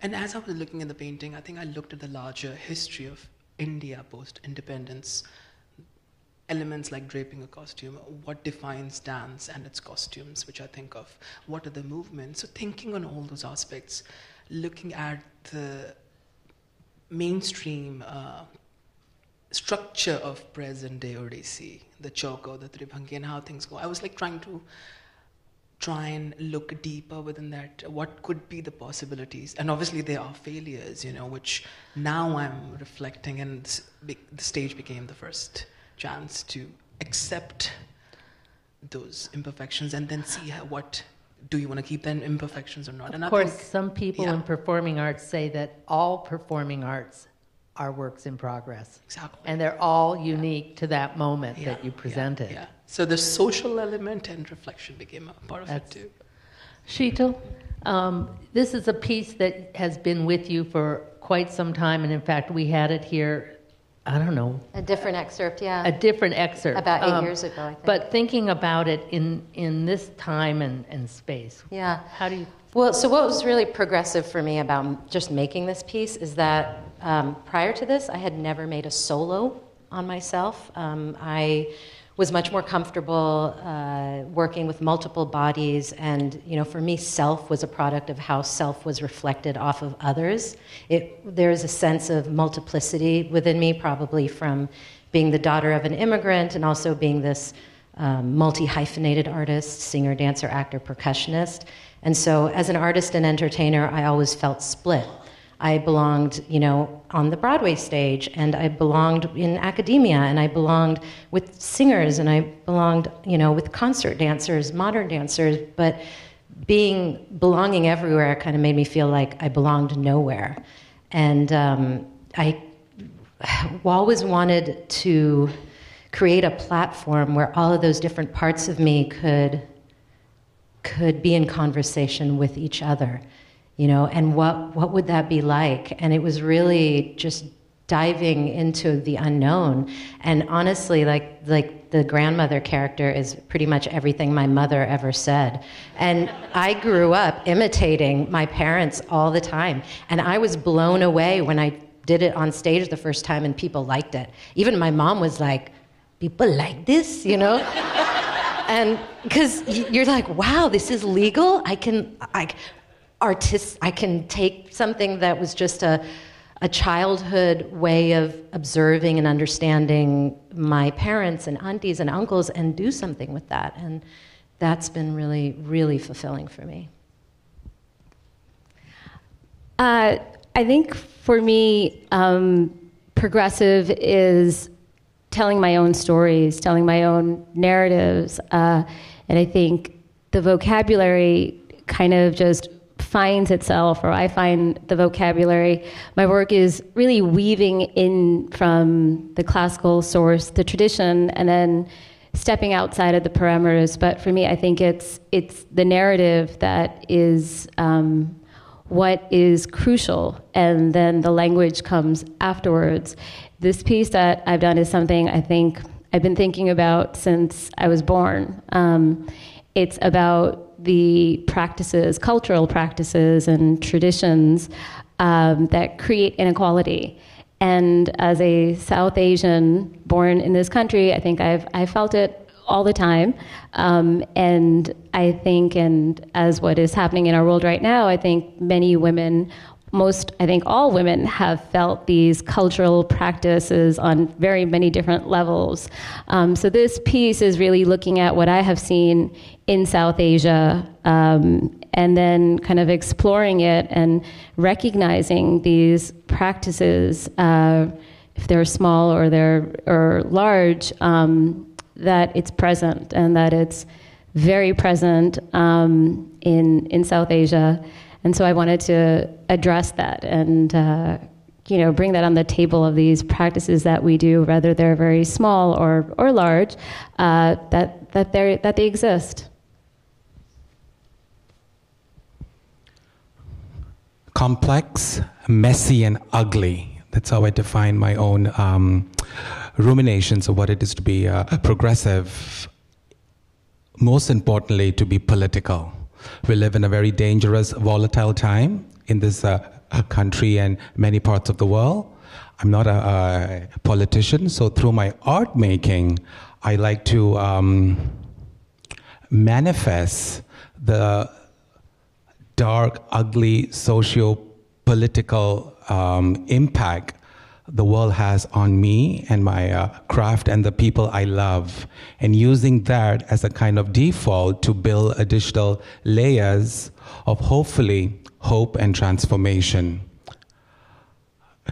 as I was looking at the painting, I think I looked at the larger history of India post-independence, elements like draping a costume, what defines dance and its costumes, which I think of, what are the movements, so thinking on all those aspects, looking at the mainstream structure of present-day Odissi, the choko, the tribhangi, and how things go. I was like try and look deeper within that, what could be the possibilities. And obviously there are failures, which now I'm reflecting, and the stage became the first chance to accept those imperfections and then see what do you want to keep them imperfections or not. Of course, some people in performing arts say that all performing arts are works in progress. Exactly. And they're all unique to that moment that you presented. Yeah. So the social element and reflection became a part of it too. Sheetal, this is a piece that has been with you for quite some time, and in fact, we had it here, I don't know. A different excerpt, yeah. A different excerpt. About 8 years ago, I think. But thinking about it in this time and space. Yeah. How do you... Well, so what was really progressive for me about just making this piece is that prior to this, I had never made a solo on myself. I was much more comfortable working with multiple bodies, and for me, self was a product of how self was reflected off of others. There's a sense of multiplicity within me, probably from being the daughter of an immigrant and also being this multi-hyphenated artist, singer, dancer, actor, percussionist. And so as an artist and entertainer, I always felt split. I belonged, on the Broadway stage, and I belonged in academia, and I belonged with singers, and I belonged, with concert dancers, modern dancers, but belonging everywhere kind of made me feel like I belonged nowhere. And I always wanted to create a platform where all of those different parts of me could be in conversation with each other. And what would that be like? And it was really just diving into the unknown. And honestly, like the grandmother character is pretty much everything my mother ever said. And I grew up imitating my parents all the time. And I was blown away when I did it on stage the first time and people liked it. Even my mom was like, people like this, And because you're like, wow, this is legal? I can take something that was just a childhood way of observing and understanding my parents and aunties and uncles and do something with that. And that's been really, really fulfilling for me. I think for me, progressive is telling my own stories, telling my own narratives. And I think the vocabulary kind of just finds itself, or I find the vocabulary. My work is really weaving in from the classical source, the tradition, and then stepping outside of the parameters. But for me, I think it's the narrative that is what is crucial, and then the language comes afterwards. This piece that I've done is something I think I've been thinking about since I was born. It's about the practices, cultural practices and traditions that create inequality. And as a South Asian born in this country, I think I've felt it all the time. And I think, and as what is happening in our world right now, I think many women, I think all women have felt these cultural practices on very many different levels. So this piece is really looking at what I have seen in South Asia, and then kind of exploring it and recognizing these practices, if they're small or large, that it's present, and that it's very present in South Asia. And so I wanted to address that and bring that on the table of these practices that we do, whether they're very small or large, that they exist. Complex, messy, and ugly. That's how I define my own ruminations of what it is to be progressive. Most importantly, to be political. We live in a very dangerous, volatile time in this country and many parts of the world. I'm not a politician, so through my art making, I like to manifest the dark, ugly, socio-political impact the world has on me and my craft and the people I love, and using that as a kind of default to build additional layers of hopefully hope and transformation.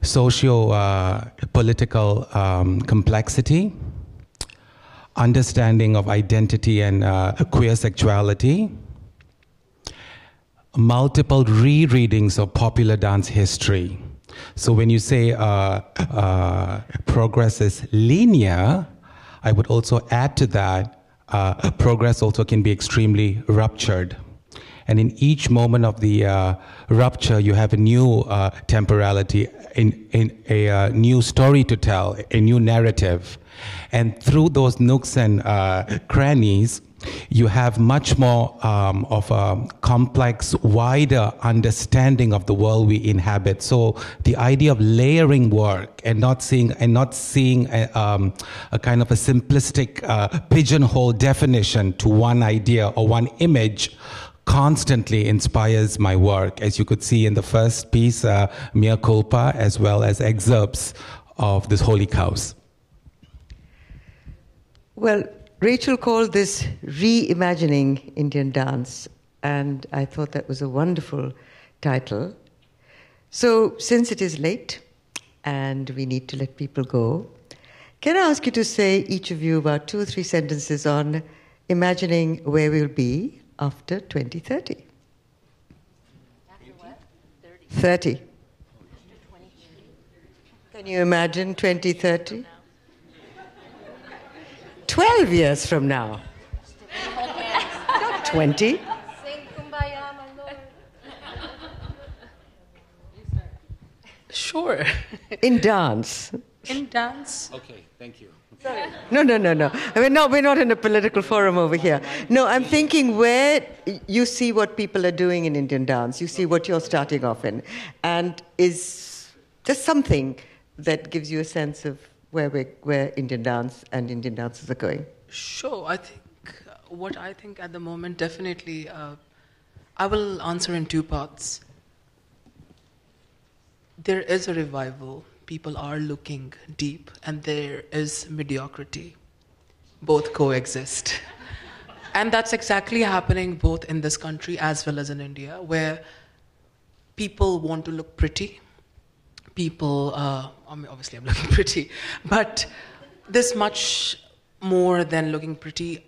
Socio-political complexity, understanding of identity and queer sexuality, multiple rereadings of popular dance history. So when you say progress is linear, I would also add to that, progress also can be extremely ruptured. And in each moment of the rupture, you have a new temporality, in a new story to tell, a new narrative. And through those nooks and crannies, you have much more of a complex, wider understanding of the world we inhabit. So the idea of layering work and not seeing a kind of a simplistic pigeonhole definition to one idea or one image constantly inspires my work, as you could see in the first piece, Mea Culpa, as well as excerpts of this Holy Cows. Well, Rachel called this Reimagining Indian Dance, and I thought that was a wonderful title. So, since it is late and we need to let people go, can I ask you to say, each of you, about 2 or 3 sentences on imagining where we'll be after 2030? After what? 30. Can you imagine 2030? 12 years from now. Not 20. Sing Kumbaya, my Lord. Sure. In dance. In dance. Okay, thank you. No. I mean, no, we're not in a political forum over here. No, I'm thinking where you see what people are doing in Indian dance. You see what you're starting off in. And is just something that gives you a sense of where Indian dance and Indian dancers are going. Sure. I think what I think at the moment, definitely, I will answer in 2 parts. There is a revival. People are looking deep, and there is mediocrity. Both coexist. And that's exactly happening both in this country as well as in India, where people want to look pretty. People, obviously I'm looking pretty, but there's much more than looking pretty.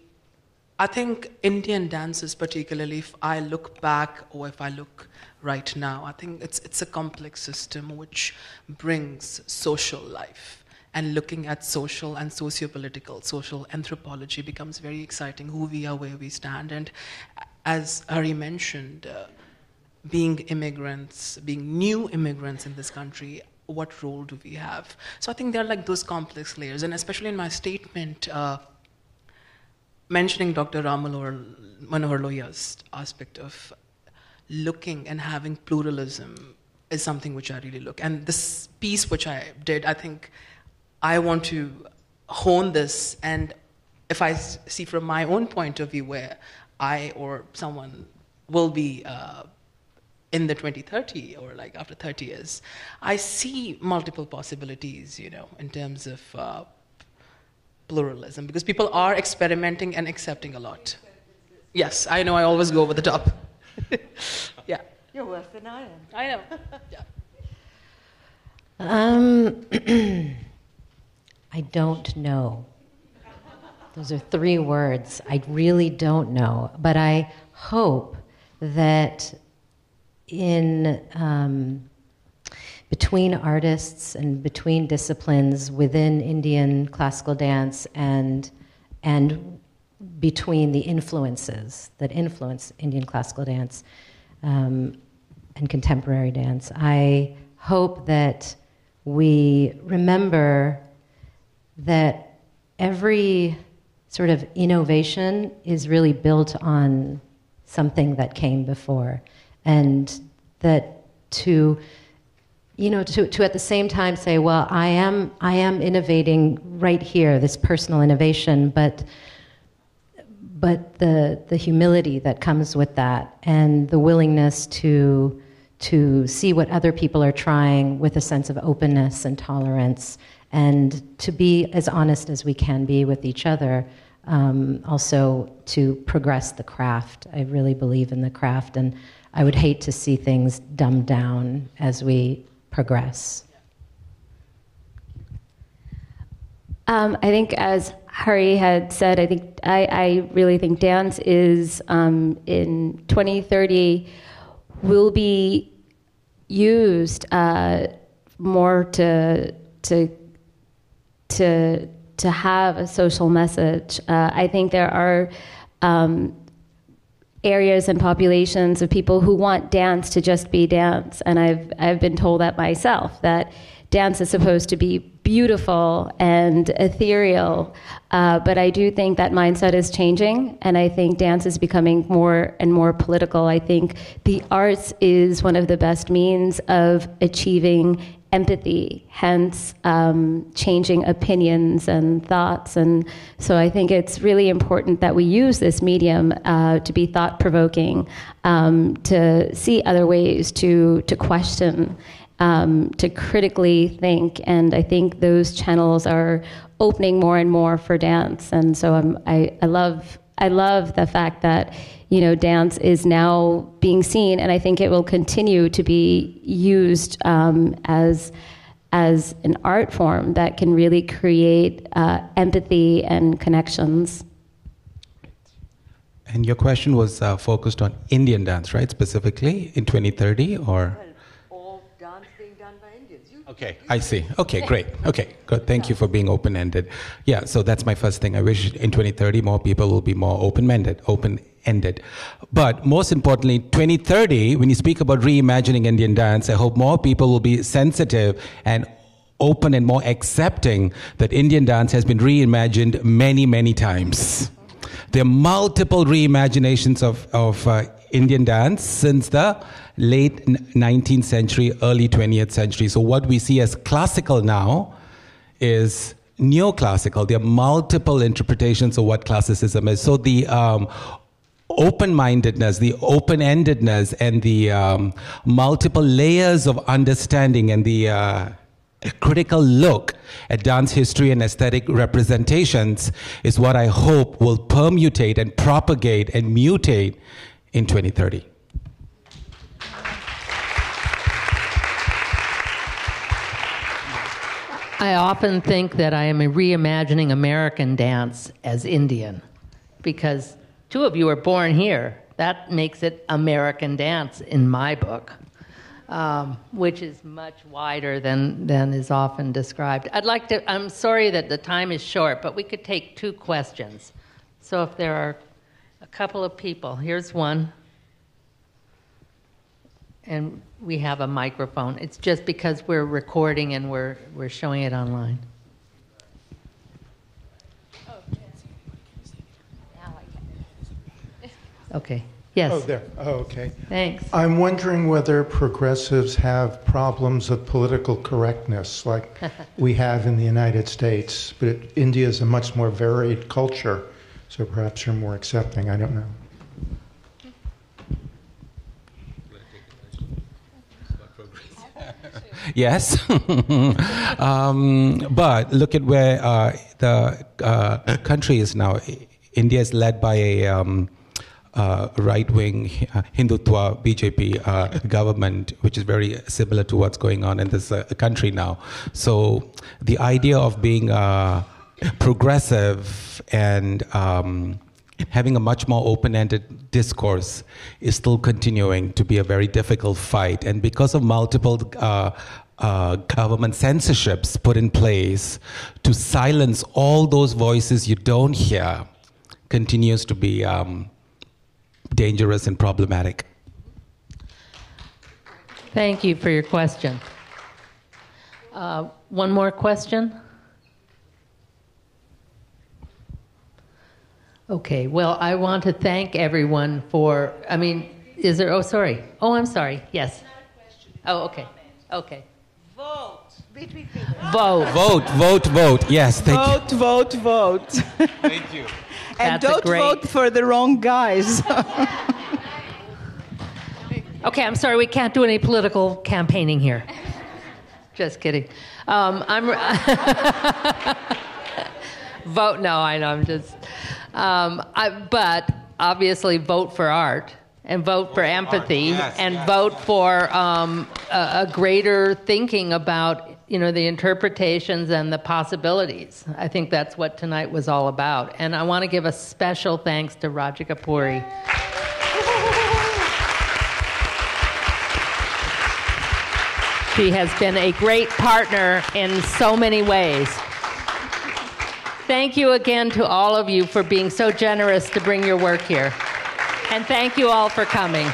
I think Indian dances, particularly, if I look back or if I look right now, I think it's a complex system which brings social life and looking at social and socio-political, social anthropology becomes very exciting, who we are, where we stand. And as Hari mentioned, being immigrants, being new immigrants in this country, what role do we have? So I think there are like those complex layers, and especially in my statement, mentioning Dr. Manohar Lohiya's aspect of looking and having pluralism is something which I really look. And this piece which I did, I think I want to hone this, and if I see from my own point of view where I or someone will be in the 2030 or like after 30 years, I see multiple possibilities, you know, in terms of pluralism, because people are experimenting and accepting a lot. Yes, I know I always go over the top. Yeah. You're worse than I am. I know. Yeah. I don't know. Those are 3 words. I really don't know. But I hope that between artists and between disciplines within Indian classical dance and between the influences that influence Indian classical dance and contemporary dance, I hope that we remember that every sort of innovation is really built on something that came before, and that to at the same time say, well, I am innovating right here, this personal innovation, but the humility that comes with that, and the willingness to see what other people are trying with a sense of openness and tolerance, and to be as honest as we can be with each other, also to progress the craft. I really believe in the craft, and I would hate to see things dumbed down as we progress. I think, as Hari had said, I really think dance is in 2030 will be used more to have a social message. I think there are areas and populations of people who want dance to just be dance, and I've been told that myself, that dance is supposed to be beautiful and ethereal, but I do think that mindset is changing, and I think dance is becoming more and more political. I think the arts is one of the best means of achieving empathy, hence changing opinions and thoughts. And so I think it's really important that we use this medium to be thought-provoking, to see other ways to question, to critically think. And I think those channels are opening more and more for dance. And so I love the fact that, dance is now being seen, and I think it will continue to be used as an art form that can really create empathy and connections. And your question was focused on Indian dance, right? Specifically in 2030, or? Well, all dance being done by Indians. Okay, I see. Okay, great. Okay, good. Thank you for being open-ended. Yeah, so that's my first thing. I wish in 2030 more people will be more open-ended. But most importantly, 2030, when you speak about reimagining Indian dance, I hope more people will be sensitive and open and more accepting that Indian dance has been reimagined many, many times. There are multiple reimaginations of Indian dance since the late 19th century, early 20th century. So what we see as classical now is neoclassical. There are multiple interpretations of what classicism is. So the open-mindedness, the open-endedness, and the multiple layers of understanding, and the critical look at dance history and aesthetic representations is what I hope will permutate and propagate and mutate in 2030. I often think that I am reimagining American dance as Indian, because 2 of you are born here. That makes it American dance in my book. which is much wider than is often described. I'm sorry that the time is short, but we could take 2 questions. So if there are a couple of people, here's one. And we have a microphone. It's just because we're recording and we're showing it online. Okay. Yes. Oh, there. Oh, okay. Thanks. I'm wondering whether progressives have problems of political correctness like we have in the United States, but India is a much more varied culture, so perhaps you're more accepting. I don't know. Yes, but look at where the country is now. India is led by a right-wing Hindutva BJP government, which is very similar to what's going on in this country now. So the idea of being progressive and having a much more open-ended discourse is still continuing to be a very difficult fight. And because of multiple government censorships put in place to silence all those voices you don't hear, continues to be dangerous and problematic. Thank you for your question. One more question? Okay, well, I want to thank everyone for, is there, I'm sorry. Yes. Oh, okay, okay. Vote. Vote. Yes, thank you. Vote. Thank you. And don't vote for the wrong guys. Okay, I'm sorry, we can't do any political campaigning here. Just kidding. Vote, no, I know, I'm just... but obviously vote for art and vote for empathy and vote for a greater thinking about the interpretations and the possibilities. I think that's what tonight was all about. And I want to give a special thanks to Radhika Puri. She has been a great partner in so many ways. Thank you again to all of you for being so generous to bring your work here. And thank you all for coming.